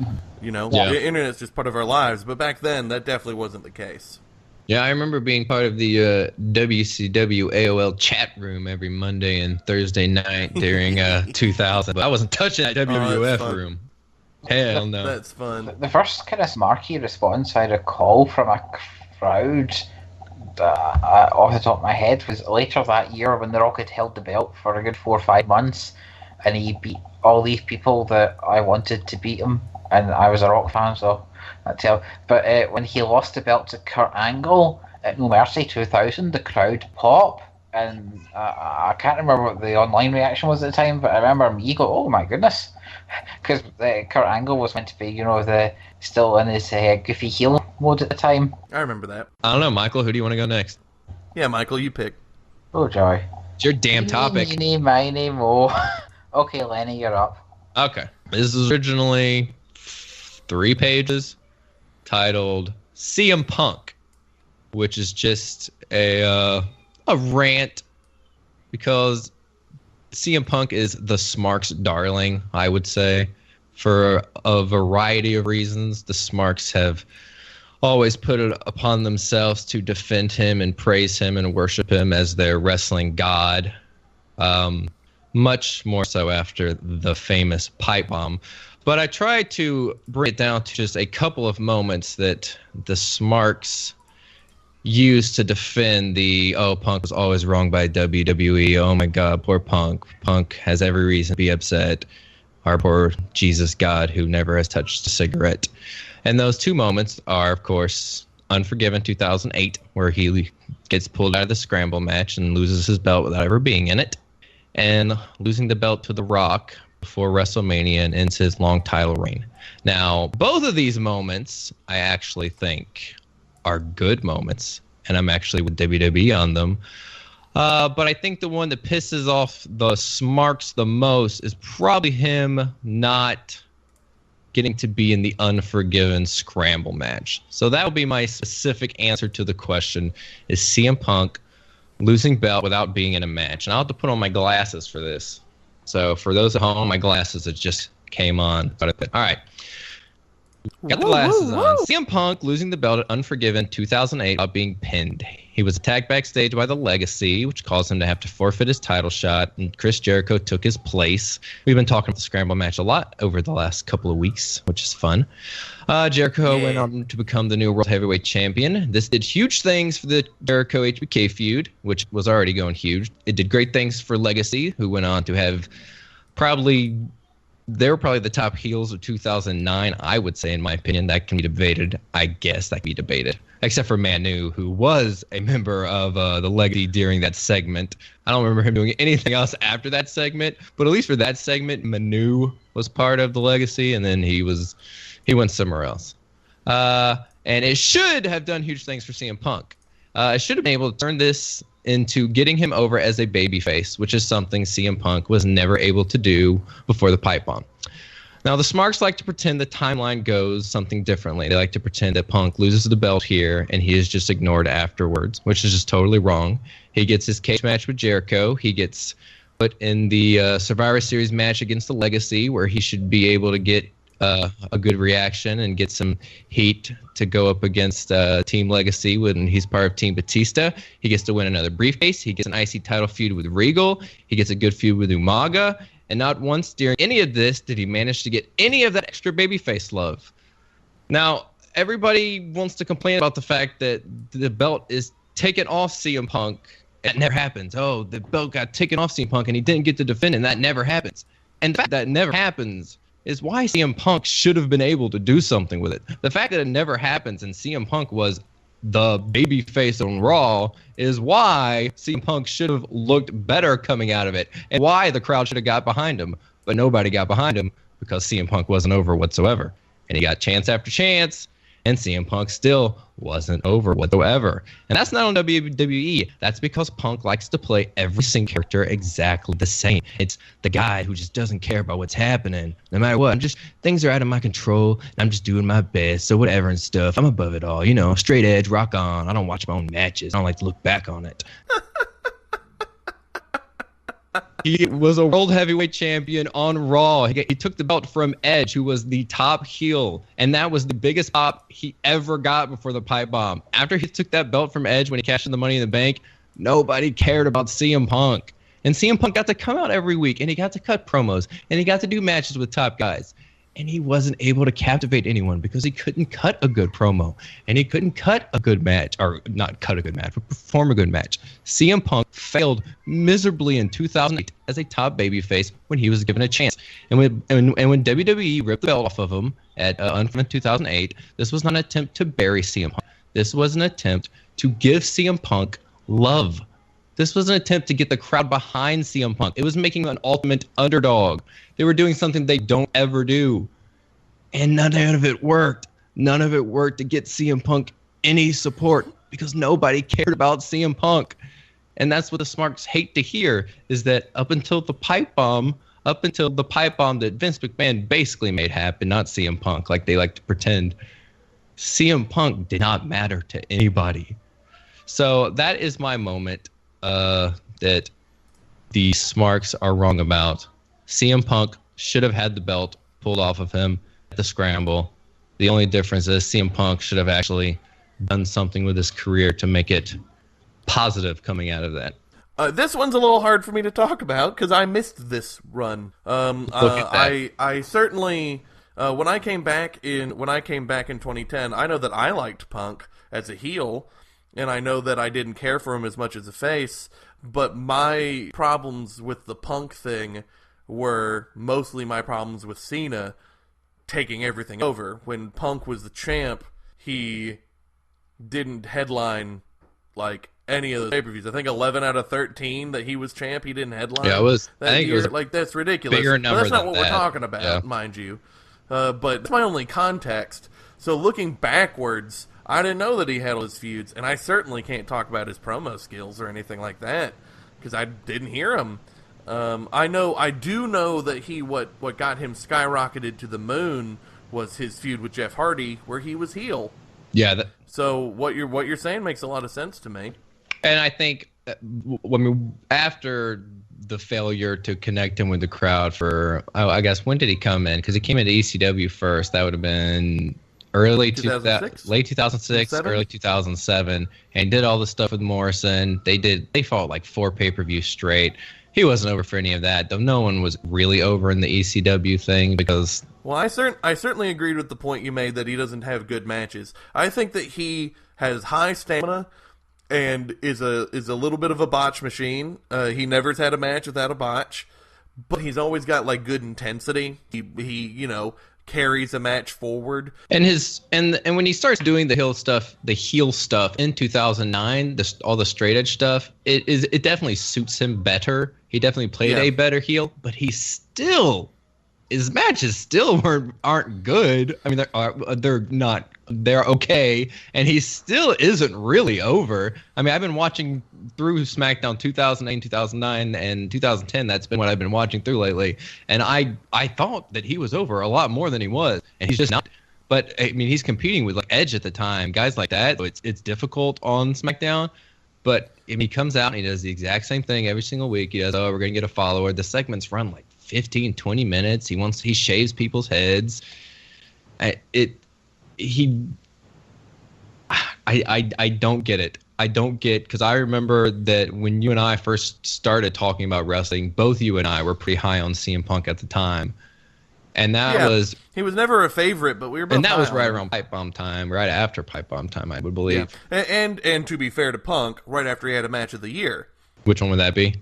You know, the internet's just part of our lives, but back then that definitely wasn't the case.
Yeah, I remember being part of the WCW AOL chat room every Monday and Thursday night during 2000, but I wasn't touching that WWF room. Hell no.
That's fun.
The first kind of smarky response I recall from a crowd off the top of my head was later that year when The Rock had held the belt for a good 4 or 5 months, and he beat all these people that I wanted to beat him, and I was a Rock fan, so I tell. But when he lost the belt to Kurt Angle at No Mercy 2000, the crowd pop, and I can't remember what the online reaction was at the time, but I remember me go, "Oh my goodness," because Kurt Angle was meant to be, still in his goofy heel mode at the time.
I remember that.
I don't know, Michael. Who do you want to go next?
Yeah, Michael, you pick.
Oh joy!
It's your damn topic.
Eeny, miny, mo. Okay, Lenny, you're up.
Okay, this is originally 3 pages, titled CM Punk, which is just a rant, because CM Punk is the Smarks' darling, I would say, for a variety of reasons. The Smarks have always put it upon themselves to defend him and praise him and worship him as their wrestling god, much more so after the famous pipe bomb. But I tried to bring it down to just a couple of moments that the Smarks used to defend Punk was always wrong by WWE. Oh my God, poor Punk. Punk has every reason to be upset. Our poor Jesus God who never has touched a cigarette. And those 2 moments are, of course, Unforgiven 2008, where he gets pulled out of the scramble match and loses his belt without ever being in it, and losing the belt to The Rock before WrestleMania and ends his long title reign. Now, both of these moments, I actually think, are good moments, and I'm actually with WWE on them. But I think the one that pisses off the Smarks the most is probably him not getting to be in the Unforgiven scramble match. So that would be my specific answer to the question, is CM Punk losing belt without being in a match. And I'll have to put on my glasses for this. So for those at home, my glasses that just came on. All right. Got the glasses on. CM Punk losing the belt at Unforgiven 2008 without being pinned. He was attacked backstage by the Legacy, which caused him to have to forfeit his title shot, and Chris Jericho took his place. We've been talking about the scramble match a lot over the last couple of weeks, which is fun. Jericho went on to become the new World Heavyweight Champion. This did huge things for the Jericho HBK feud, which was already going huge. It did great things for Legacy, who went on to have they were probably the top heels of 2009, I would say, in my opinion. That can be debated. I guess that can be debated. Except for Manu, who was a member of the Legacy during that segment. I don't remember him doing anything else after that segment, but at least for that segment, Manu was part of the Legacy, and then he went somewhere else. And it should have done huge things for CM Punk. It should have been able to turn this into getting him over as a babyface, which is something CM Punk was never able to do before the pipe bomb. Now, the Smarks like to pretend the timeline goes something differently. They like to pretend that Punk loses the belt here and he is just ignored afterwards, which is just totally wrong. He gets his cage match with Jericho. He gets put in the Survivor Series match against the Legacy, where he should be able to get a good reaction and get some heat to go up against Team Legacy when he's part of Team Batista. He gets to win another briefcase. He gets an IC title feud with Regal. He gets a good feud with Umaga. And not once during any of this did he manage to get any of that extra babyface love. Now, everybody wants to complain about the fact that the belt is taken off CM Punk. That never happens. Oh, the belt got taken off CM Punk and he didn't get to defend it, and that never happens. And the fact that never happens is why CM Punk should have been able to do something with it. The fact that it never happens and CM Punk was the babyface on Raw is why CM Punk should have looked better coming out of it, and why the crowd should have got behind him. But nobody got behind him because CM Punk wasn't over whatsoever. And he got chance after chance, and CM Punk still wasn't over whatsoever. And that's not on WWE. That's because Punk likes to play every single character exactly the same. It's the guy who just doesn't care about what's happening, no matter what. Things are out of my control, and I'm just doing my best, so whatever and stuff. I'm above it all, straight edge, rock on. I don't watch my own matches. I don't like to look back on it. He was a world heavyweight champion on Raw. He took the belt from Edge, who was the top heel, and that was the biggest pop he ever got before the pipe bomb. After he took that belt from Edge when he cashed in the Money in the Bank, nobody cared about CM Punk. And CM Punk got to come out every week, and he got to cut promos, and he got to do matches with top guys. And he wasn't able to captivate anyone because he couldn't cut a good promo, and he couldn't cut a good match, or not cut a good match, but perform a good match. CM Punk failed miserably in 2008 as a top babyface when he was given a chance. And when WWE ripped the belt off of him at Unfilmed 2008, this was not an attempt to bury CM Punk. This was an attempt to give CM Punk love. This was an attempt to get the crowd behind CM Punk. It was making an ultimate underdog. They were doing something they don't ever do. And none of it worked. None of it worked to get CM Punk any support because nobody cared about CM Punk. And that's what the Smarks hate to hear, is that up until the pipe bomb that Vince McMahon basically made happen, not CM Punk, like they like to pretend, CM Punk did not matter to anybody. So that is my moment that the Smarks are wrong about. CM Punk should have had the belt pulled off of him at the Scramble. The only difference is CM Punk should have actually done something with his career to make it positive coming out of that.
This one's a little hard for me to talk about because I missed this run.
Look at that.
I certainly when I came back in 2010, I know that I liked Punk as a heel, and I know that I didn't care for him as much as a face. But my problems with the Punk thing were mostly my problems with Cena taking everything over. When Punk was the champ, he didn't headline like any of the pay-per-views. I think 11 out of 13 that he was champ, he didn't headline.
Yeah, I think
year.
it was
like that's ridiculous.
bigger
But
number
that's not
than
what we're
that.
talking about,
Yeah.
mind you. But that's my only context. So looking backwards, I didn't know that he had all his feuds, and I certainly can't talk about his promo skills or anything like that because I didn't hear him. I do know that what got him skyrocketed to the moon was his feud with Jeff Hardy, where he was heel.
Yeah.
So what you're saying makes a lot of sense to me.
And I think, after the failure to connect him with the crowd I guess, when did he come in? Because he came into ECW first. That would have been late 2006,
7?
early 2007, and did all the stuff with Morrison. They fought like 4 pay-per-views straight. He wasn't over for any of that, though. No one was really over in the ECW thing because.
Well, I certainly agreed with the point you made that he doesn't have good matches. I think that he has high stamina and is a little bit of a botch machine. He never's had a match without a botch, but he's always got like good intensity. He carries a match forward. And
when he starts doing the heel stuff in 2009, all the straight edge stuff, it definitely suits him better. He definitely played a better heel, but his matches still aren't good. I mean, they're okay, and he still isn't really over. I mean, I've been watching through SmackDown 2008, 2009, and 2010. That's been what I've been watching through lately, and I thought that he was over a lot more than he was, and he's just not. But I mean, he's competing with like Edge at the time, guys like that. So it's difficult on SmackDown. But I mean, he comes out and he does the exact same thing every single week. He does, we're gonna get a follower. The segments run like 15, 20 minutes. He shaves people's heads. I don't get it. I don't get, because I remember that when you and I first started talking about wrestling, both you and I were pretty high on CM Punk at the time. And
he was never a favorite, but we were both.
And that was right around Pipe Bomb time, right after Pipe Bomb time, I would believe.
Yeah. And to be fair to Punk, right after he had a match of the year.
Which one would that be?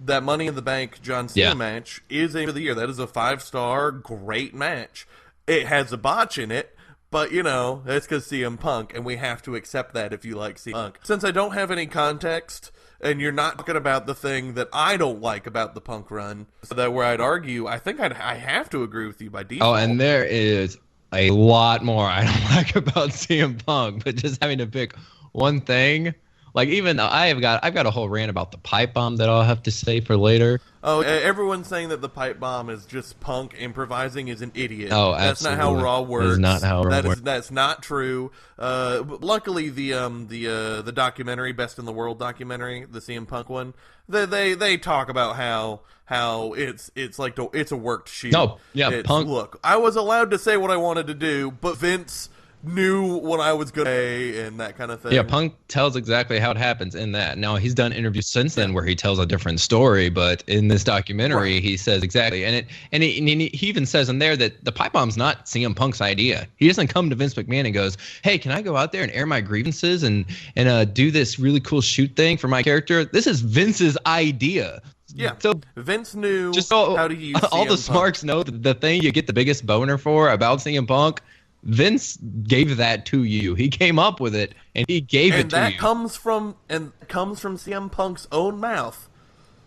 That Money in the Bank John Cena match is a of the year. That is a 5-star, great match. It has a botch in it, But, you know, it's because CM Punk, and we have to accept that if you like CM Punk. Since I don't have any context, and you're not talking about the thing that I don't like about the Punk run, so that where I'd argue, I think I have to agree with you by default.
Oh, and there is a lot more I don't like about CM Punk, but just having to pick one thing, like even I've got a whole rant about the pipe bomb that I'll have to say for later.
Oh, everyone's saying that the pipe bomb is just Punk improvising is an idiot.
Oh,
that's
absolutely.
not how Raw works.
That is not how Raw works.
That's not true. Luckily, the documentary, Best in the World documentary, the CM Punk one, they talk about how it's like it's a worked shoot.
No, yeah, Punk.
Look, I was allowed to say what I wanted to do, but Vince knew what I was going to say and that kind of thing.
Yeah, Punk tells exactly how it happens in that. Now, he's done interviews since then where he tells a different story, but in this documentary, he says exactly. And he even says in there that the pipe bomb's not CM Punk's idea. He doesn't come to Vince McMahon and goes, hey, can I go out there and air my grievances and do this really cool shoot thing for my character? This is Vince's idea.
Yeah,
so
Vince knew
how
to use
all
CM
the
Punk.
Smarks know that the thing you get the biggest boner for about CM Punk, Vince gave that to you. He came up with it, and he gave it to you.
And that comes from CM Punk's own mouth.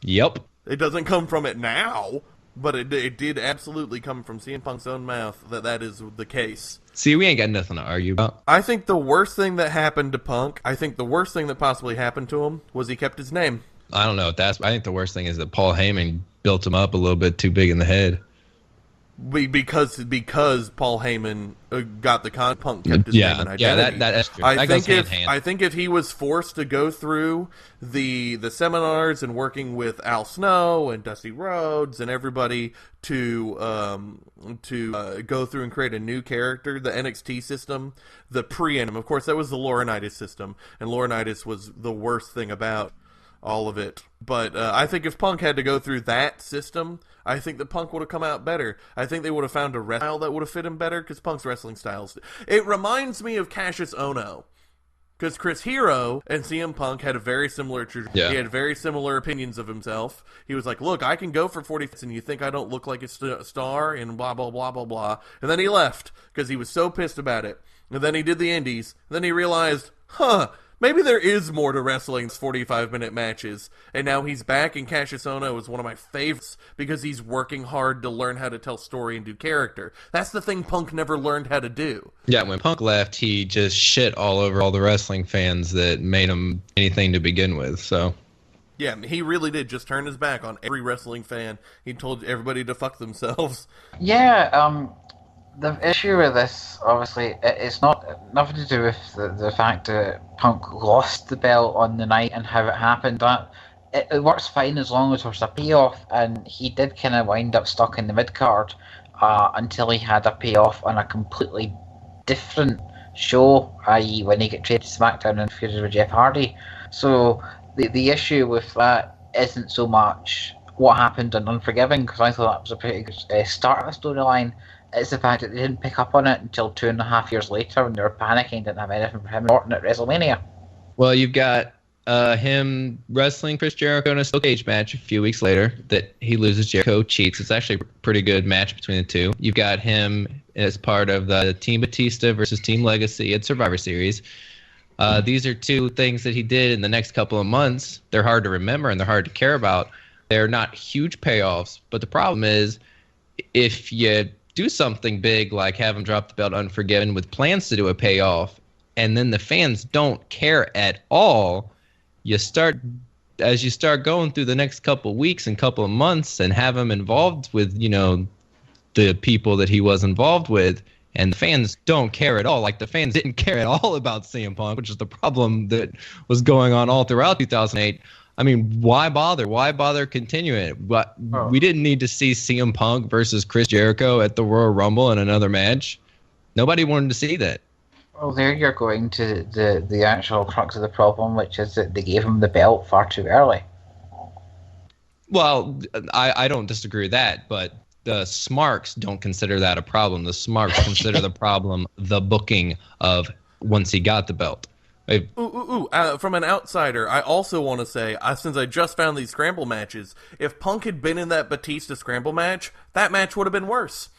Yep.
It doesn't come from it now, but it did absolutely come from CM Punk's own mouth that is the case.
See, we ain't got nothing to argue about.
I think the worst thing that happened to Punk, I think the worst thing that possibly happened to him was he kept his name.
I don't know. I think the worst thing is that Paul Heyman built him up a little bit too big in the head.
Because Paul Heyman got the Punk kept his name and identity.
Yeah, that's true. That goes hand in hand.
I think if he was forced to go through the seminars and working with Al Snow and Dusty Rhodes and everybody to go through and create a new character, the NXT system, the pre-anim, of course, that was the Laurinaitis system, and Laurinaitis was the worst thing about all of it. But I think if Punk had to go through that system, I think that Punk would have come out better. I think they would have found a wrestling style that would have fit him better, because Punk's wrestling styles. It reminds me of Cassius Ohno, because Chris Hero and CM Punk had a very similar trajectory.
Yeah.
He had very similar opinions of himself. He was like, look, I can go for 40 minutes and you think I don't look like a star and blah, blah, blah, blah, blah. And then he left because he was so pissed about it. And then he did the indies. And then he realized, maybe there is more to wrestling's 45-minute matches. And now he's back, and Cassius Ohno is one of my favorites because he's working hard to learn how to tell story and do character. That's the thing Punk never learned how to do.
Yeah, when Punk left, he just shit all over all the wrestling fans that made him anything to begin with, so...
Yeah, he really did just turn his back on every wrestling fan. He told everybody to fuck themselves.
Yeah, the issue with this, obviously, it's nothing to do with the fact that Punk lost the belt on the night and how it happened. That it works fine as long as there's a payoff, and he did kind of wind up stuck in the mid card until he had a payoff on a completely different show, i.e. when he got traded to SmackDown and feuded with Jeff Hardy. So the issue with that isn't so much what happened in Unforgiving, because I thought that was a pretty good start of the storyline. It's the fact that they didn't pick up on it until 2.5 years later when they were panicking, didn't have anything for him and Orton at WrestleMania.
Well, you've got him wrestling Chris Jericho in a steel cage match a few weeks later that he loses. Jericho cheats. It's actually a pretty good match between the two. You've got him as part of the Team Batista versus Team Legacy at Survivor Series. These are two things that he did in the next couple of months. They're hard to remember and they're hard to care about. They're not huge payoffs, but the problem is if you do something big like have him drop the belt Unforgiven with plans to do a payoff, and then the fans don't care at all, as you start going through the next couple of weeks and couple of months and have him involved with, the people that he was involved with, and the fans don't care at all. Like, the fans didn't care at all about CM Punk, which is the problem that was going on all throughout 2008. I mean, why bother? Why bother continuing it? We didn't need to see CM Punk versus Chris Jericho at the Royal Rumble in another match. Nobody wanted to see that.
Well, there you're going to the actual crux of the problem, which is that they gave him the belt far too early.
Well, I don't disagree with that, but the Smarks don't consider that a problem. The Smarks consider the problem the booking of once he got the belt.
From an outsider, I also want to say, since I just found these scramble matches, if Punk had been in that Batista scramble match, that match would have been worse.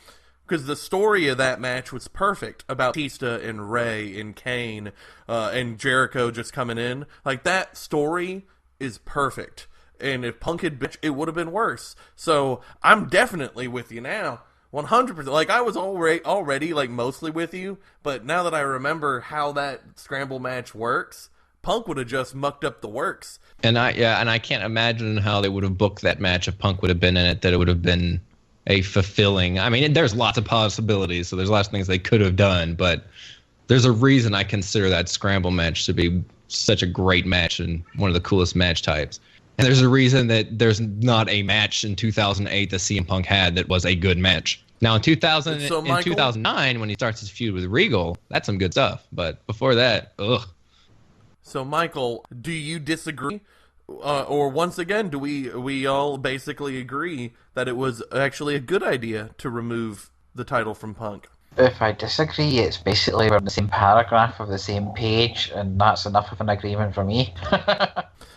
Because the story of that match was perfect about Batista and Ray and Kane and Jericho just coming in. Like, that story is perfect. And if Punk had bitched, it would have been worse. So I'm definitely with you now. 100%. Like, I was already like mostly with you, but now that I remember how that scramble match works, Punk would have just mucked up the works.
And I can't imagine how they would have booked that match if Punk would have been in it, that it would have been a fulfilling. I mean, there's lots of possibilities, so there's lots of things they could have done, but there's a reason I consider that scramble match to be such a great match and one of the coolest match types. And there's a reason that there's not a match in 2008 that CM Punk had that was a good match. Now in 2009, when he starts his feud with Regal, that's some good stuff. But before that, ugh.
So Michael, do you disagree? Or once again, do we all basically agree that it was actually a good idea to remove the title from Punk?
If I disagree, it's basically we're in the same paragraph of the same page, and that's enough of an agreement for me.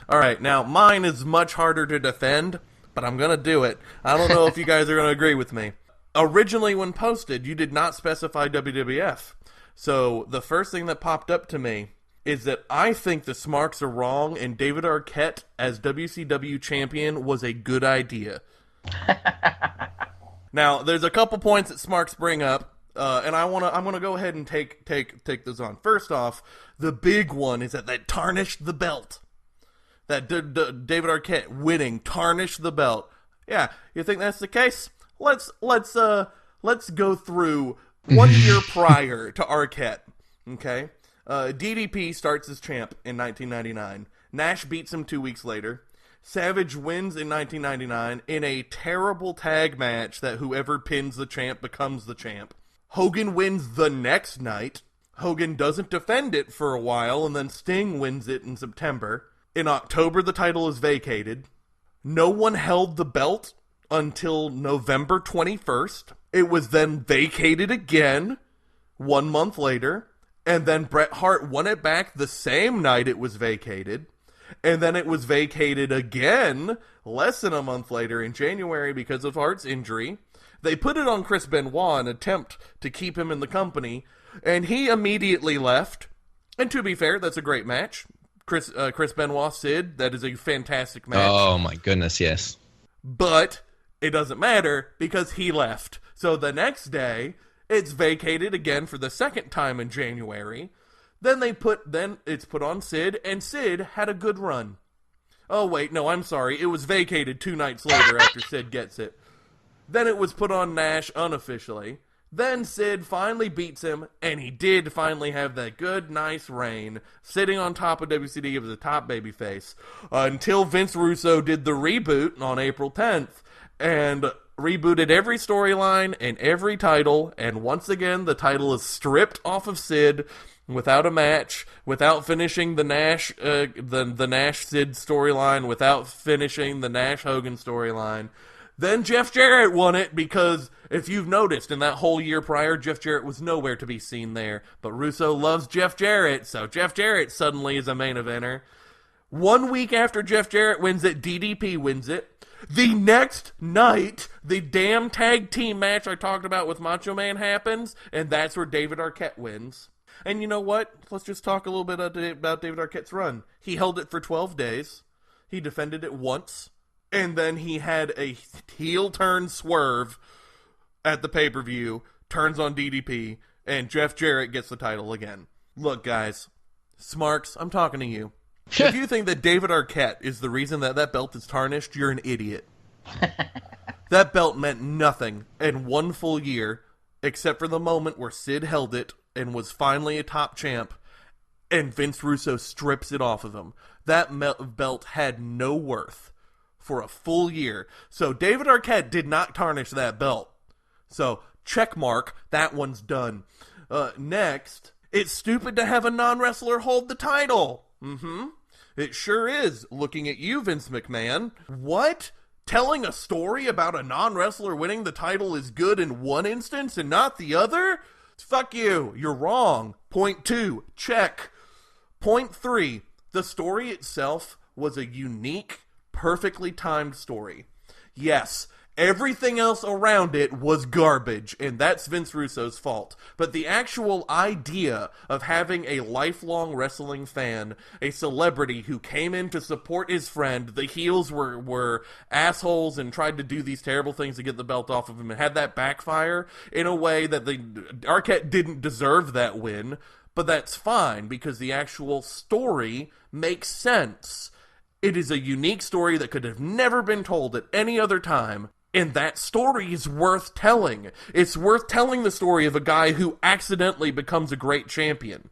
All right, now mine is much harder to defend, but I'm going to do it. I don't know if you guys are going to agree with me. Originally, when posted, you did not specify WWF. So the first thing that popped up to me is that I think the Smarks are wrong, and David Arquette as WCW champion was a good idea. Now, there's a couple points that Smarks bring up, and I'm gonna go ahead and take those on. First off, the big one is that they tarnished the belt. That David Arquette winning tarnished the belt. Yeah, you think that's the case? Let's go through 1 year prior to Arquette. Okay. DDP starts as champ in 1999. Nash beats him 2 weeks later. Savage wins in 1999 in a terrible tag match that whoever pins the champ becomes the champ. Hogan wins the next night. Hogan doesn't defend it for a while, and then Sting wins it in September. In October, the title is vacated. No one held the belt until November 21st. It was then vacated again 1 month later. And then Bret Hart won it back the same night it was vacated. And then it was vacated again less than a month later in January because of Hart's injury. They put it on Chris Benoit, an attempt to keep him in the company. And he immediately left. And to be fair, that's a great match. Chris Benoit, Sid, that is a fantastic match.
Oh my goodness, yes.
But it doesn't matter because he left. So the next day, it's vacated again for the second time in January. Then it's put on Sid, and Sid had a good run. Oh wait, no, I'm sorry. It was vacated 2 nights later after Sid gets it. Then it was put on Nash unofficially. Then Sid finally beats him, and he did finally have that good, nice reign, sitting on top of WCW as a top babyface, until Vince Russo did the reboot on April 10th, and rebooted every storyline and every title, and once again, the title is stripped off of Sid without a match, without finishing the Nash the Nash-Sid storyline, without finishing the Nash-Hogan storyline. Then Jeff Jarrett won it because, if you've noticed, in that whole year prior, Jeff Jarrett was nowhere to be seen there. But Russo loves Jeff Jarrett, so Jeff Jarrett suddenly is a main eventer. 1 week after Jeff Jarrett wins it, DDP wins it. The next night, the damn tag team match I talked about with Macho Man happens, and that's where David Arquette wins. And you know what? Let's just talk a little bit about David Arquette's run. He held it for 12 days. He defended it once. And then he had a heel turn swerve at the pay-per-view, turns on DDP, and Jeff Jarrett gets the title again. Look, guys, Smarks, I'm talking to you. If you think that David Arquette is the reason that belt is tarnished, you're an idiot. That belt meant nothing in 1 full year, except for the moment where Sid held it and was finally a top champ, and Vince Russo strips it off of him. That belt had no worth for a full year. So David Arquette did not tarnish that belt. So check mark, that one's done. Next, it's stupid to have a non-wrestler hold the title. It sure is. Looking at you, Vince McMahon. What? Telling a story about a non-wrestler winning the title is good in one instance and not the other? Fuck you. You're wrong. Point 2, check. Point 3, the story itself was a unique, perfectly timed story. Yes, Everything else around it was garbage, and that's Vince Russo's fault. But the actual idea of having a lifelong wrestling fan, a celebrity who came in to support his friend, the heels were assholes and tried to do these terrible things to get the belt off of him, and had that backfire in a way that Arquette didn't deserve that win, but that's fine, because the actual story makes sense. It is a unique story that could have never been told at any other time. And that story is worth telling. It's worth telling the story of a guy who accidentally becomes a great champion.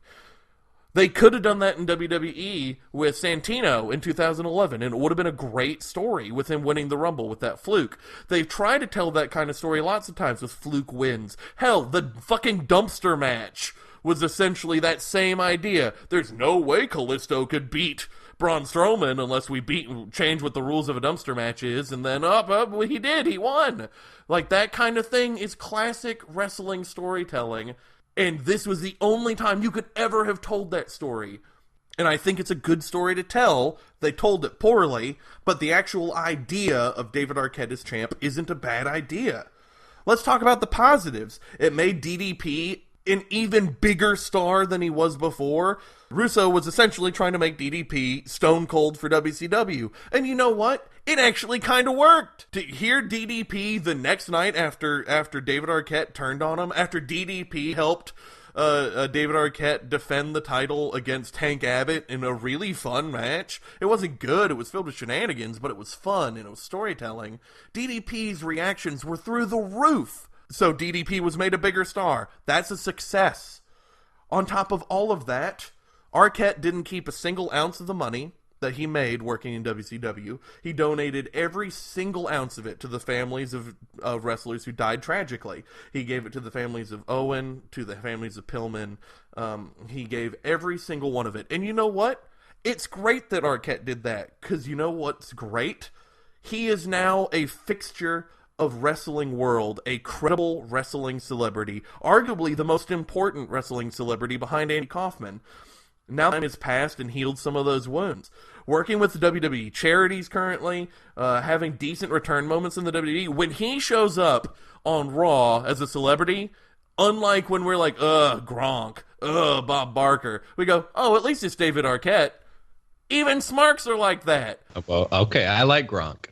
They could have done that in WWE with Santino in 2011, and it would have been a great story with him winning the Rumble with that fluke. They've tried to tell that kind of story lots of times with fluke wins. Hell, the fucking dumpster match was essentially that same idea. There's no way Kalisto could beat Braun Strowman unless we change what the rules of a dumpster match is, and then he did, he won. Like, that kind of thing is classic wrestling storytelling, and this was the only time you could ever have told that story. And I think it's a good story to tell. They told it poorly, but the actual idea of David Arquette as champ isn't a bad idea. Let's talk about the positives. It made DDP an even bigger star than he was before. Russo was essentially trying to make DDP stone cold for WCW. And you know what? It actually kind of worked. To hear DDP the next night after David Arquette turned on him, after DDP helped David Arquette defend the title against Tank Abbott in a really fun match. It wasn't good, it was filled with shenanigans, but it was fun and it was storytelling. DDP's reactions were through the roof. So DDP was made a bigger star. That's a success. On top of all of that, Arquette didn't keep a single ounce of the money that he made working in WCW. He donated every single ounce of it to the families of wrestlers who died tragically. He gave it to the families of Owen, to the families of Pillman. He gave every single one of it. And you know what? It's great that Arquette did that, because you know what's great? He is now a fixture of wrestling world, a credible wrestling celebrity, arguably the most important wrestling celebrity behind Andy Kaufman. Now time has passed and healed some of those wounds. Working with the WWE charities currently, having decent return moments in the WWE. When he shows up on Raw as a celebrity, unlike when we're like, Gronk, Bob Barker, we go, oh, at least it's David Arquette. Even Smarks are like that.
Well, okay, I like Gronk.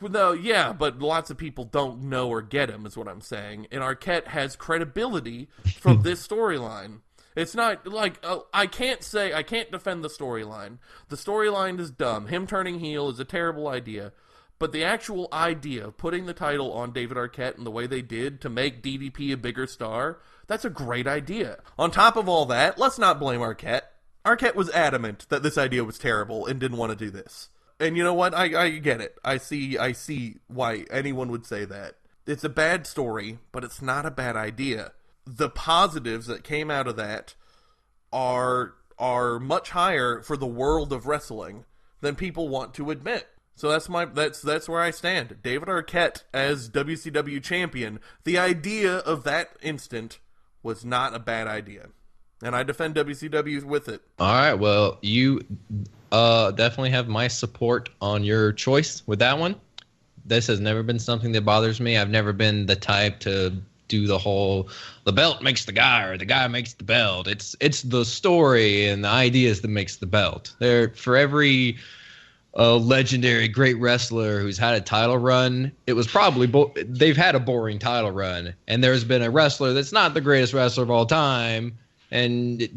No, yeah, but lots of people don't know or get him, is what I'm saying. And Arquette has credibility from this storyline. It's not like, I can't defend the storyline. The storyline is dumb. Him turning heel is a terrible idea. But the actual idea of putting the title on David Arquette in the way they did to make DDP a bigger star, that's a great idea. On top of all that, let's not blame Arquette. Arquette was adamant that this idea was terrible and didn't want to do this. And you know what? I get it. I see why anyone would say that. It's a bad story, but it's not a bad idea. The positives that came out of that are much higher for the world of wrestling than people want to admit. So that's where I stand. David Arquette as WCW champion, the idea of that instant was not a bad idea. And I defend WCW with it.
All right, well, you definitely have my support on your choice with that one. This has never been something that bothers me. I've never been the type to do the belt makes the guy or the guy makes the belt. It's the story and the ideas that makes the belt. For every legendary great wrestler who's had a title run, it was probably they've had a boring title run, and there's been a wrestler that's not the greatest wrestler of all time and it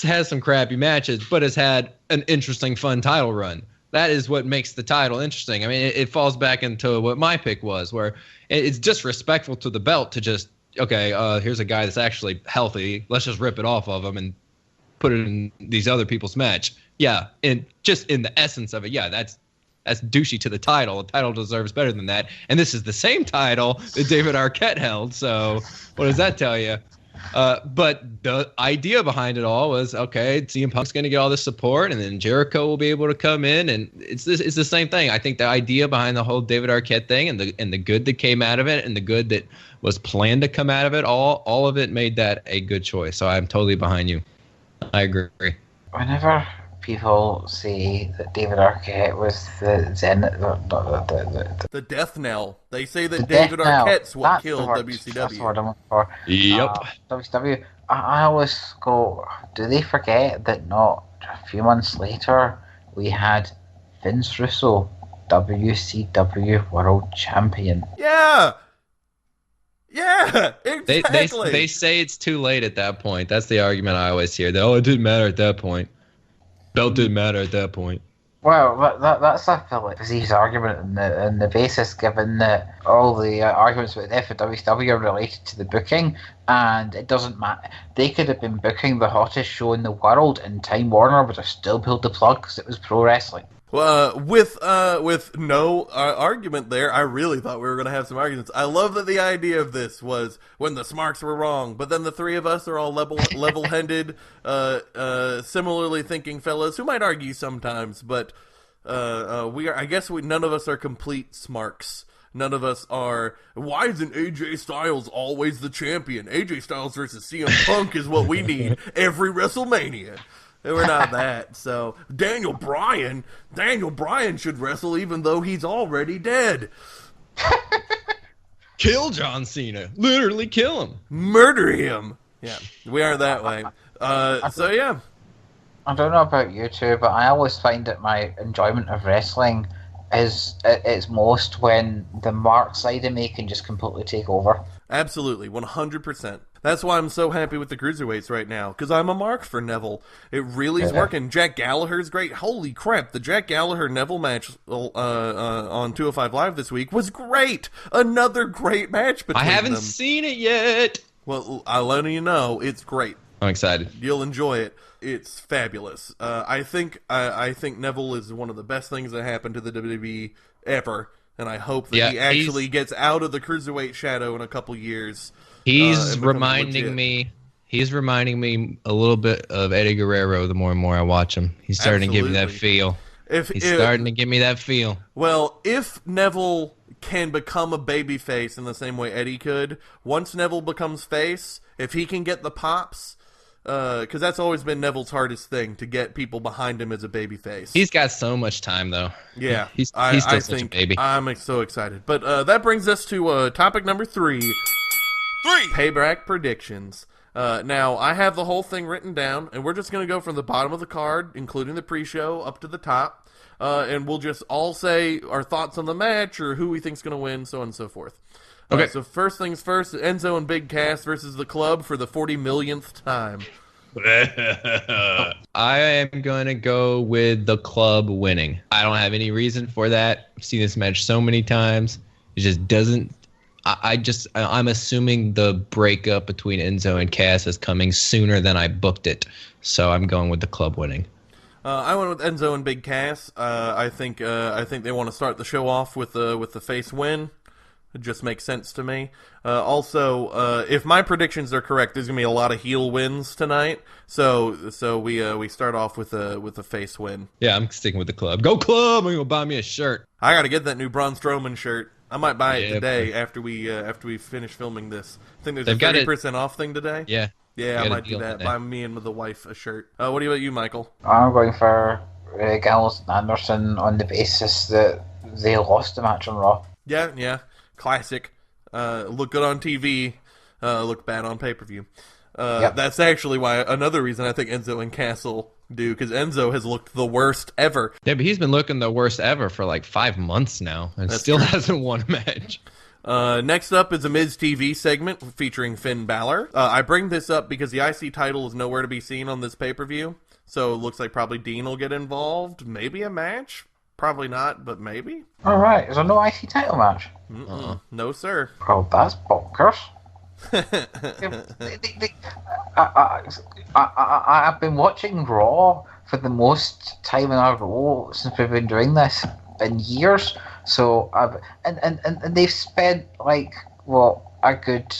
has some crappy matches, but has had an interesting, fun title run. That is what makes the title interesting. I mean, it falls back into what my pick was, where it's disrespectful to the belt to just, okay, here's a guy that's actually healthy. Let's just rip it off of him and put it in these other people's match. Yeah, and just in the essence of it, yeah, that's douchey to the title. The title deserves better than that. And this is the same title that David Arquette held. So what does that tell you? But the idea behind it all was, okay, CM Punk's going to get all this support, and then Jericho will be able to come in, and it's the same thing. I think the idea behind the whole David Arquette thing and the good that came out of it and the good that was planned to come out of it, all of it made that a good choice. So I'm totally behind you. I agree.
Whenever people say that David Arquette was the zenith,
The death knell. They say that
the
David
death knell.
Arquette's what
That's
killed
the word.
WCW.
That's the word I'm looking for.
Yep.
WCW. I always go, do they forget that not a few months later we had Vince Russo, WCW World Champion?
Yeah. Yeah, exactly.
They say it's too late at that point. That's the argument I always hear. That, it didn't matter at that point. Belt didn't matter at that point.
Well, that's I feel like disease argument and the basis, given that all the arguments with F and WCW are related to the booking, and it doesn't matter. They could have been booking the hottest show in the world, and Time Warner would have still pulled the plug because it was pro wrestling.
With no argument there, I really thought we were going to have some arguments. I love that the idea of this was when the Smarks were wrong, but then the three of us are all level-headed, similarly thinking fellas who might argue sometimes, but we are. I guess none of us are complete Smarks. None of us are. Why isn't AJ Styles always the champion? AJ Styles versus CM Punk is what we need every WrestleMania. We're not that. So Daniel Bryan should wrestle even though he's already dead.
Kill John Cena. Literally kill him.
Murder him. Yeah, we are that way. So yeah.
I don't know about you two, but I always find that my enjoyment of wrestling is at its most when the mark side of me can just completely take over.
Absolutely, 100%. That's why I'm so happy with the cruiserweights right now, because I'm a mark for Neville. It really is working. Jack Gallagher's great. Holy crap, the Jack Gallagher-Neville match on 205 Live this week was great. Another great match between them.
I haven't seen it yet.
Well, I'll let you know, it's great.
I'm excited.
You'll enjoy it. It's fabulous. I think Neville is one of the best things that happened to the WWE ever, and I hope that he actually gets out of the cruiserweight shadow in a couple years.
He's reminding me a little bit of Eddie Guerrero the more and more I watch him. He's starting to give me that feel. Starting to give me that feel.
Well, if Neville can become a babyface in the same way Eddie could, once Neville becomes face, if he can get the pops, because that's always been Neville's hardest thing, to get people behind him as a babyface.
He's got so much time, though.
Yeah.
He's still such a baby.
I'm so excited. But that brings us to topic number 3. Payback predictions. Now, I have the whole thing written down, and we're just going to go from the bottom of the card, including the pre-show, up to the top, and we'll just all say our thoughts on the match, or who we think's going to win, so on and so forth. Okay. So first things first, Enzo and Big Cass versus the Club for the 40 millionth time.
I am going to go with the Club winning. I don't have any reason for that. I've seen this match so many times. It just doesn't... I'm assuming the breakup between Enzo and Cass is coming sooner than I booked it, so I'm going with the Club winning.
I went with Enzo and Big Cass. I think they want to start the show off with the face win. It just makes sense to me. Also, if my predictions are correct, there's gonna be a lot of heel wins tonight. So we start off with a face win.
Yeah, I'm sticking with the Club. Go Club! I'm gonna buy me a shirt.
I gotta get that new Braun Strowman shirt. I might buy it today after we finish filming this. I think there's a 30% off thing today.
Yeah.
Yeah, I might do that. Buy me and the wife a shirt. What about you, Michael?
I'm going for Gallows and Anderson on the basis that they lost the match on Raw.
Yeah. Classic. Look good on TV. Look bad on pay-per-view. That's actually another reason I think Enzo and Castle do, because Enzo has looked the worst ever.
Yeah, but he's been looking the worst ever for like 5 months now, and still hasn't won a match.
Next up is a Miz TV segment featuring Finn Balor. I bring this up because the IC title is nowhere to be seen on this pay-per-view, so it looks like probably Dean will get involved. Maybe a match? Probably not, but maybe.
Alright, is there no IC title match?
No, sir.
Well, that's bonkers. I've been watching Raw for the most time in a row since we've been doing this in years. So and they've spent a good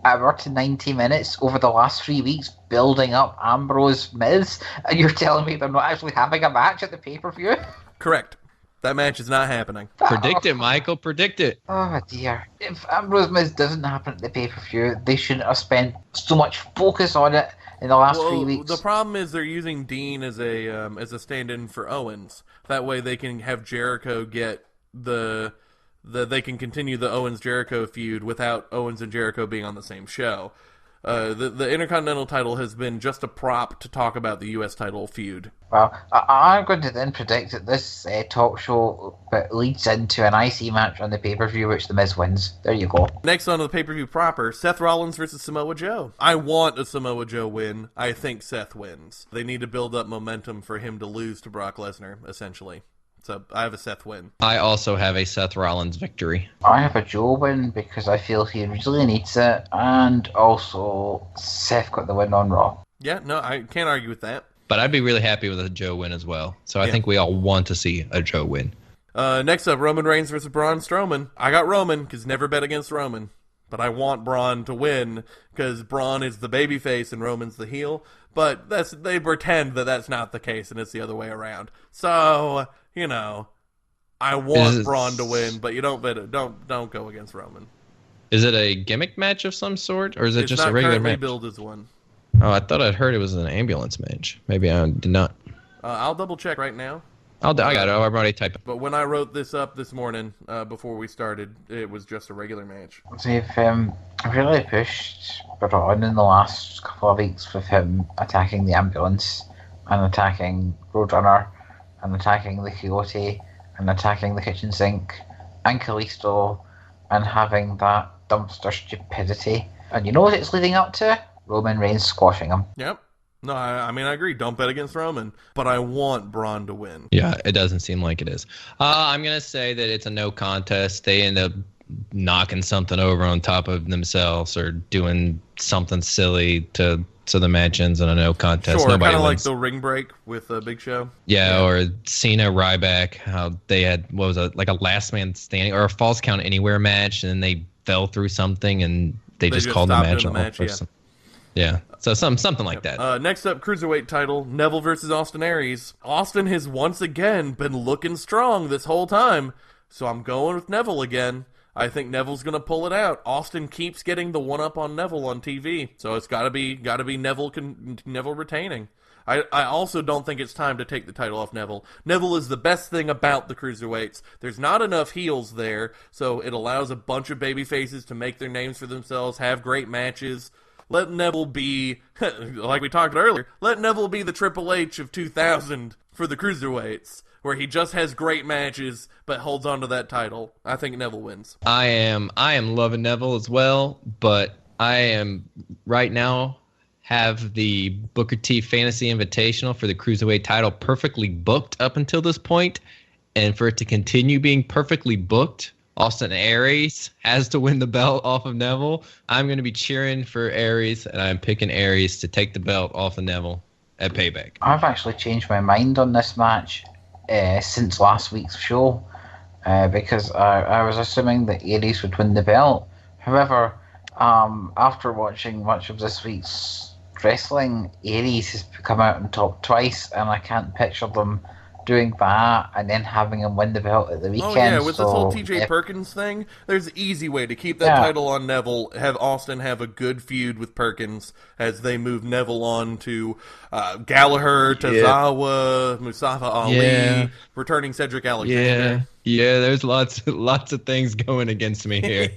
hour to 90 minutes over the last 3 weeks building up Ambrose Miz, and you're telling me they're not actually having a match at the pay-per-view?
Correct. That match is not happening.
Predict it, Michael. Predict it.
Oh, dear. If Ambrose Miz doesn't happen at the pay-per-view, they shouldn't have spent so much focus on it. in the last 3
Well,
weeks.
the problem is they're using Dean as a stand-in for Owens. That way they can have Jericho get they can continue the Owens Jericho feud without Owens and Jericho being on the same show. The Intercontinental title has been just a prop to talk about the U.S. title feud.
Well, I'm going to then predict that this talk show leads into an IC match on the pay-per-view, which The Miz wins. There you go.
Next on the pay-per-view proper, Seth Rollins versus Samoa Joe. I want a Samoa Joe win. I think Seth wins. They need to build up momentum for him to lose to Brock Lesnar, essentially. So I have a Seth win.
I also have a Seth Rollins victory.
I have a Joe win because I feel he really needs it, and also Seth got the win on Raw.
Yeah, no, I can't argue with that.
But I'd be really happy with a Joe win as well. So I think we all want to see a Joe win.
Next up, Roman Reigns versus Braun Strowman. I got Roman because never bet against Roman. But I want Braun to win because Braun is the babyface and Roman's the heel. But they pretend that that's not the case and it's the other way around. So, you know, I want Braun to win, but you don't go against Roman.
Is it a gimmick match of some sort, or is it just a regular match?
It's not currently billed as one.
Oh, I thought I'd heard it was an ambulance match. Maybe I did not.
I'll double check right now.
I got it. I've already typed it.
But when I wrote this up this morning, before we started, it was just a regular match.
They've really pushed Braun in the last couple of weeks with him attacking the ambulance and attacking Roadrunner and attacking the Coyote and attacking the kitchen sink and Kalisto and having that dumpster stupidity. And you know what it's leading up to? Roman Reigns squashing him.
Yep. No, I mean, I agree. Don't bet against Roman, but I want Braun to win.
Yeah, it doesn't seem like it is. I'm going to say that it's a no contest. They end up knocking something over on top of themselves or doing something silly to the match ends in a no contest.
Sure,
Nobody
kind of like
wins.
the ring break with Big Show.
Yeah, or Cena Ryback, how they had, what was it, like a last man standing or a false count anywhere match, and then they fell through something and they just called the match off. Yeah, so something like that.
Next up, Cruiserweight title, Neville versus Austin Aries. Austin has once again been looking strong this whole time, so I'm going with Neville again. I think Neville's going to pull it out. Austin keeps getting the one-up on Neville on TV, so it's got to be Neville retaining. I also don't think it's time to take the title off Neville. Neville is the best thing about the Cruiserweights. There's not enough heels there, so it allows a bunch of baby faces to make their names for themselves, have great matches. Let Neville be, like we talked earlier, let Neville be the Triple H of 2000 for the Cruiserweights, where he just has great matches but holds on to that title. I think Neville wins.
I am loving Neville as well, but I am right now have the Booker T Fantasy Invitational for the Cruiserweight title perfectly booked up until this point, and for it to continue being perfectly booked, Austin Aries has to win the belt off of Neville. I'm going to be cheering for Aries, and I'm picking Aries to take the belt off of Neville at Payback.
I've actually changed my mind on this match since last week's show because I was assuming that Aries would win the belt. However, after watching much of this week's wrestling, Aries has come out on top twice, and I can't picture them doing that and then having him win the belt at the weekend.
Oh yeah, with this whole TJ Perkins thing, there's an easy way to keep that title on Neville, have Austin have a good feud with Perkins as they move Neville on to Gallagher, Tozawa, Mustafa Ali, returning Cedric Alexander.
Yeah, there's lots of things going against me here.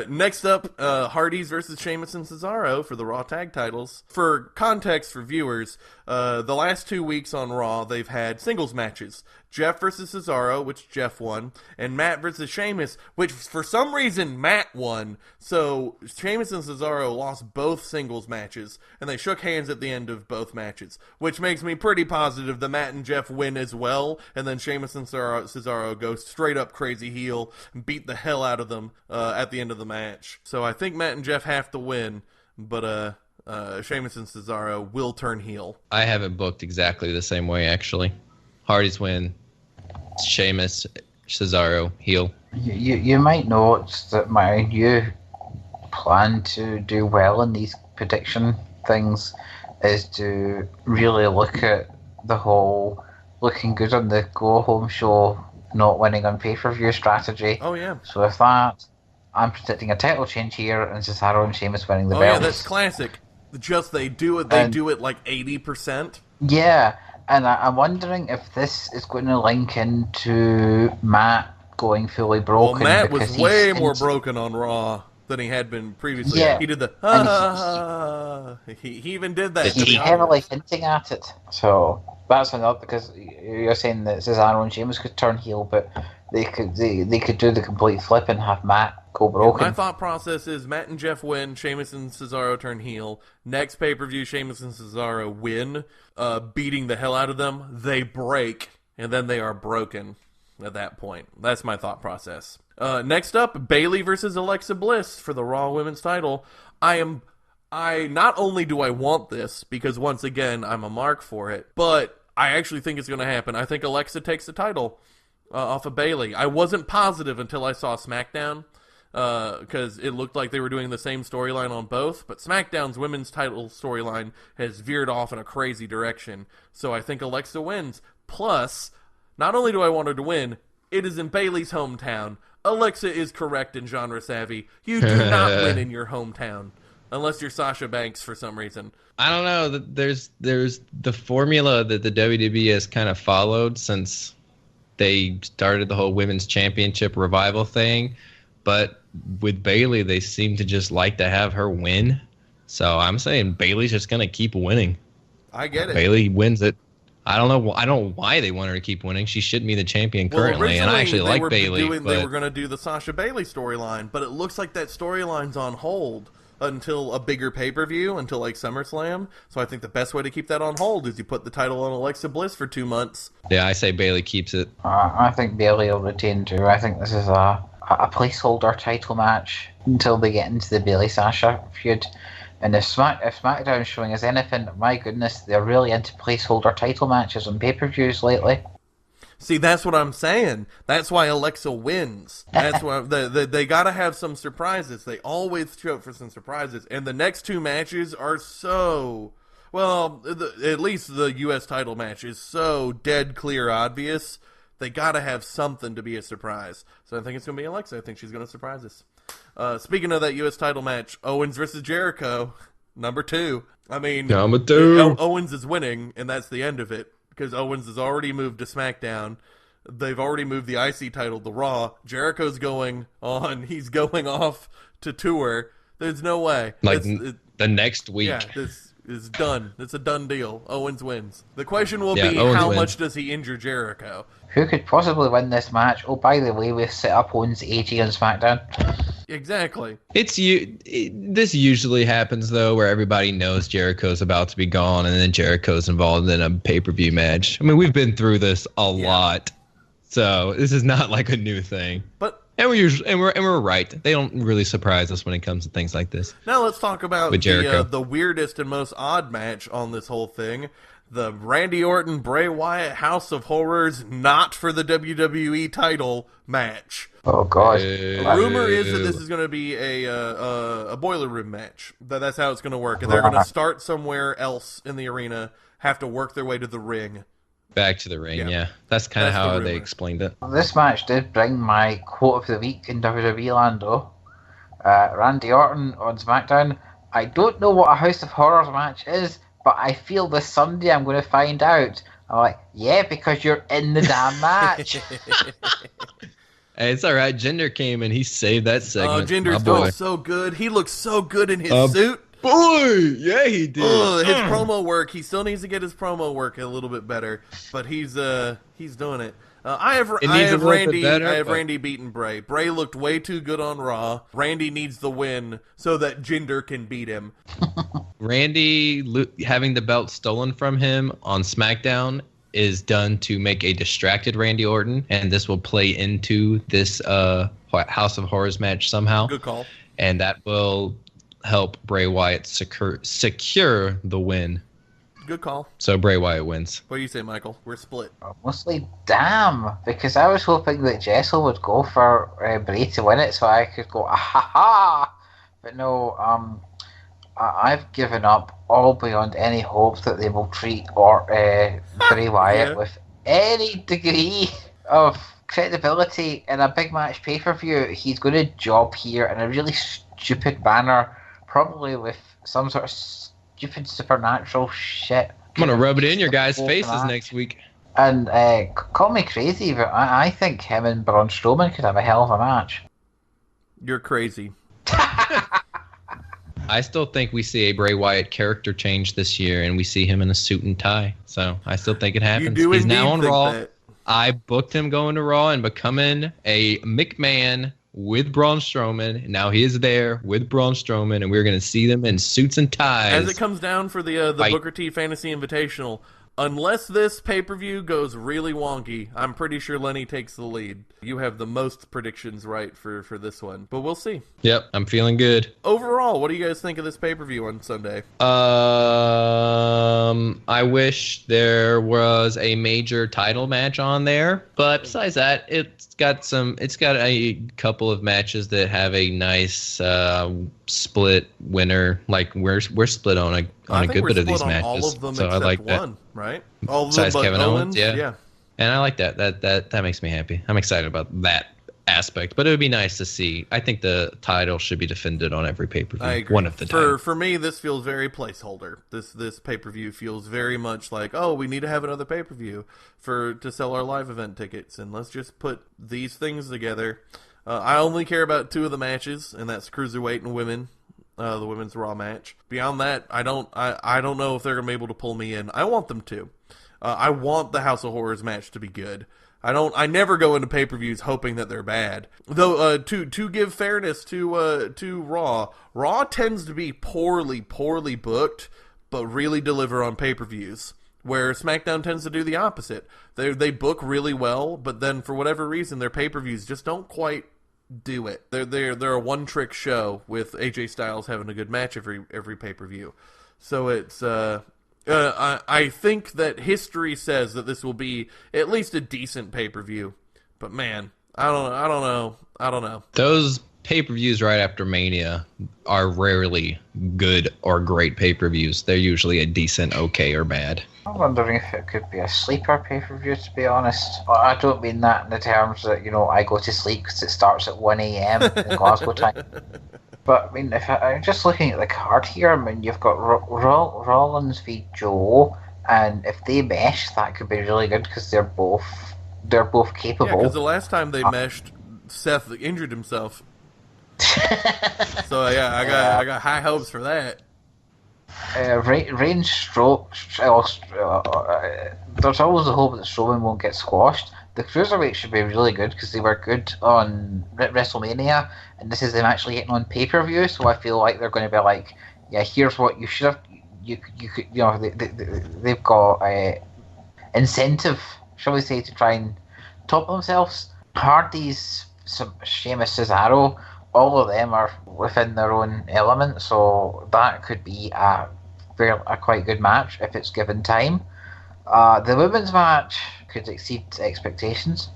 Next up, Hardy's versus Sheamus and Cesaro for the Raw Tag Titles. For context for viewers, the last 2 weeks on Raw, they've had singles matches. Jeff versus Cesaro, which Jeff won, and Matt versus Sheamus, which for some reason Matt won. So Sheamus and Cesaro lost both singles matches, and they shook hands at the end of both matches, which makes me pretty positive that Matt and Jeff win as well, and then Sheamus and Cesaro go straight up crazy heel and beat the hell out of them at the end of the match. So I think Matt and Jeff have to win, but Sheamus and Cesaro will turn heel.
I have it booked exactly the same way, actually. Hardy's win, Sheamus, Cesaro, heel.
You might note that my new plan to do well in these prediction things is to really look at the whole looking good on the go-home show, not winning on pay-per-view strategy.
Oh, yeah.
So with that, I'm predicting a title change here and Cesaro and Sheamus winning the belt.
Oh, yeah, that's classic. Just they do it. They do it like 80%.
Yeah, and I'm wondering if this is going to link into Matt going fully
Well,
broken.
Matt
because
was
he's
way more broken on Raw than he had been previously.
Yeah,
He did the
and
he even did that.
he's heavily hinting at it. So that's another, because you're saying that Cesaro and Sheamus could turn heel, but they could do the complete flip and have Matt go broken.
My thought process is Matt and Jeff win, Sheamus and Cesaro turn heel. Next pay-per-view, Sheamus and Cesaro win, beating the hell out of them. They break, and then they are broken at that point. That's my thought process. Next up, Bayley versus Alexa Bliss for the Raw Women's title. I not only do I want this, because once again, I'm a mark for it, but I actually think it's going to happen. I think Alexa takes the title off of Bayley. I wasn't positive until I saw SmackDown, because it looked like they were doing the same storyline on both, but SmackDown's women's title storyline has veered off in a crazy direction, so I think Alexa wins. Plus, not only do I want her to win, it is in Bayley's hometown. Alexa is correct and genre savvy. You do not win in your hometown, unless you're Sasha Banks for some reason.
I don't know. There's the formula that the WWE has kind of followed since they started the whole women's championship revival thing, but with Bayley, they seem to just like to have her win. So I'm saying Bayley's just gonna keep winning.
I get it.
Bayley wins it. I don't know. I don't know why they want her to keep winning. She shouldn't be the champion currently, and I actually like Bayley.
They were going to do the Sasha Bayley storyline, but it looks like that storyline's on hold until a bigger pay-per-view, until like SummerSlam. So I think the best way to keep that on hold is you put the title on Alexa Bliss for 2 months.
Yeah, I say Bayley keeps it.
I think Bayley will retain too. I think this is a placeholder title match until they get into the Bayley-Sasha feud. And if SmackDown's showing us anything, my goodness, they're really into placeholder title matches on pay-per-views lately.
See, that's what I'm saying. That's why Alexa wins. That's why they got to have some surprises. They always show up for some surprises. And the next 2 matches are so... Well, at least the U.S. title match is so dead clear obvious. They got to have something to be a surprise. So I think it's going to be Alexa. I think she's going to surprise us. Speaking of that U.S. title match, Owens versus Jericho, number 2. I mean,
number 2.
Owens is winning, and that's the end of it, because Owens has already moved to SmackDown. They've already moved the IC title to Raw. Jericho's going on. He's going off to tour. There's no way.
Like the next week.
Yeah, this is done. It's a done deal. Owens wins. The question will be,
Owens
how
wins.
much does he injure Jericho?
Who could possibly win this match? Oh, by the way, we've set up Owens 80 on SmackDown.
Exactly.
This usually happens, though, where everybody knows Jericho's about to be gone, and then Jericho's involved in a pay-per-view match. I mean, we've been through this a lot, so this is not like a new thing.
But
we're right. They don't really surprise us when it comes to things like this.
now let's talk about
With Jericho.
the weirdest and most odd match on this whole thing. The Randy Orton, Bray Wyatt House of Horrors, not for the WWE title match.
Oh, God.
The rumor is that this is going to be a boiler room match. That's how it's going to work. And they're going to start somewhere else in the arena, have to work their way to the ring.
Back to the ring,
Yeah.
yeah. That's kind of
That's the
how they
rumor.
explained it.
This match did bring my quote of the week in WWE land, though. Randy Orton on SmackDown. I don't know what a House of Horrors match is, but I feel this Sunday I'm going to find out. I'm like, yeah, because you're in the damn match.
Hey, it's all right. Jinder came and he saved that segment.
Jinder's
My boy.
doing so good. He looks so good in his suit.
Boy, yeah, he did.
His promo work. He still needs to get his promo work a little bit better, but he's doing it. I have Randy beating Bray. Bray looked way too good on Raw. Randy needs the win so that Jinder can beat him.
Randy having the belt stolen from him on SmackDown is done to make a distracted Randy Orton, and this will play into this House of Horrors match somehow.
Good call.
And that will help Bray Wyatt secure the win.
Good call.
So Bray Wyatt wins.
What do you say, Michael? We're split.
Mostly damn, because I was hoping that Jessel would go for Bray to win it so I could go, ah ha ha. But no, I've given up all beyond any hope that they will treat Bray Wyatt with any degree of credibility in a big match pay-per-view. He's going to job here in a really stupid banner, probably with some sort of stupid supernatural shit.
I'm gonna rub it in your
The
guys'
whole
faces
match.
next week.
And call me crazy, but I think him and Braun Strowman could have a hell of a match.
You're crazy.
I still think we see a Bray Wyatt character change this year, and we see him in a suit and tie. So I still think it happens.
You do
He's now
indeed
on
think
Raw.
that.
I booked him going to Raw and becoming a McMahon with Braun Strowman. Now he is there with Braun Strowman, and we're going to see them in suits and ties.
As it comes down for the
Fight.
Booker T Fantasy Invitational, unless this pay-per-view goes really wonky, I'm pretty sure Lenny takes the lead. You have the most predictions right for this one, but we'll see.
Yep, I'm feeling good.
Overall, what do you guys think of this pay-per-view on Sunday?
I wish there was a major title match on there, but besides that, it's got a couple of matches that have a nice split winner. Like we're split on a good bit of these matches.
All of them
so
except
I like that.
one, right? All of them
Besides
but
Kevin Owens, yeah.
yeah.
And I like that. That makes me happy. I'm excited about that aspect. But it would be nice to see. I think the title should be defended on every pay-per-view.
I agree.
One of the time.
For me, this feels very placeholder. This pay-per-view feels very much like, oh, we need to have another pay-per-view to sell our live event tickets, and let's just put these things together. I only care about two of the matches, and that's Cruiserweight and Women. The Women's Raw match. Beyond that, I don't know if they're gonna be able to pull me in. I want them to. I want the House of Horrors match to be good. I never go into pay-per-views hoping that they're bad. Though to give fairness to Raw tends to be poorly booked, but really deliver on pay-per-views. Where SmackDown tends to do the opposite. They book really well, but then for whatever reason their pay-per-views just don't quite do it. They're a one-trick show with AJ Styles having a good match every pay-per-view. So it's I think that history says that this will be at least a decent pay-per-view. But man, I don't know.
Those pay-per-views right after Mania are rarely good or great pay-per-views. They're usually a decent, okay, or bad.
I'm wondering if it could be a sleeper pay-per-view, to be honest. I don't mean that in the terms that, I go to sleep because it starts at 1 a.m. in Glasgow time. But, I mean, I'm just looking at the card here, I mean, you've got Rollins v. Joe, and if they mesh, that could be really good because they're both capable.
Yeah, because the last time they meshed, Seth injured himself. So yeah, I got high hopes for that.
Range stroke. There's always a hope that Strowman won't get squashed. The cruiserweight should be really good because they were good on WrestleMania, and this is them actually getting on pay-per-view. So I feel like they're going to be like, yeah, here's what you should have. You could, they've got a incentive, shall we say, to try and top themselves. Hardy's, Sheamus, Cesaro, all of them are within their own element, so that could be a quite good match if it's given time. The women's match could exceed expectations.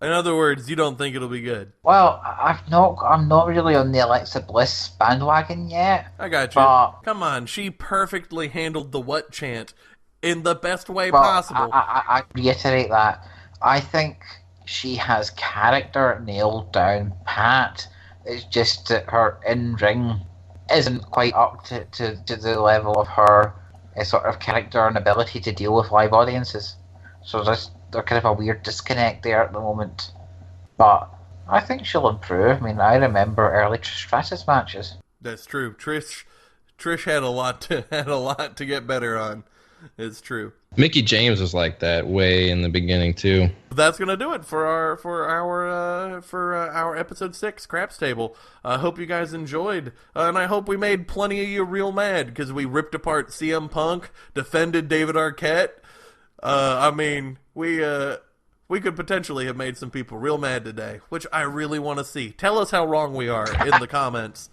In other words, you don't think it'll be good.
Well, I'm not really on the Alexa Bliss bandwagon yet.
I got you.
But,
come on, she perfectly handled the what chant in the best way possible.
I reiterate that. I think she has character nailed down pat. It's just that her in-ring isn't quite up to the level of her sort of character and ability to deal with live audiences. So there's kind of a weird disconnect there at the moment. But I think she'll improve. I mean, I remember early Trish Stratus matches.
That's true. Trish had a lot to get better on. It's true.
Mickey James was like that way in the beginning too.
That's gonna do it for our episode 6 Craps Table. I hope you guys enjoyed, and I hope we made plenty of you real mad because we ripped apart CM Punk, defended David Arquette. I mean, we could potentially have made some people real mad today, which I really want to see. Tell us how wrong we are in the comments.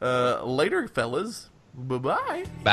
Later, fellas. Bye-bye.
Bye.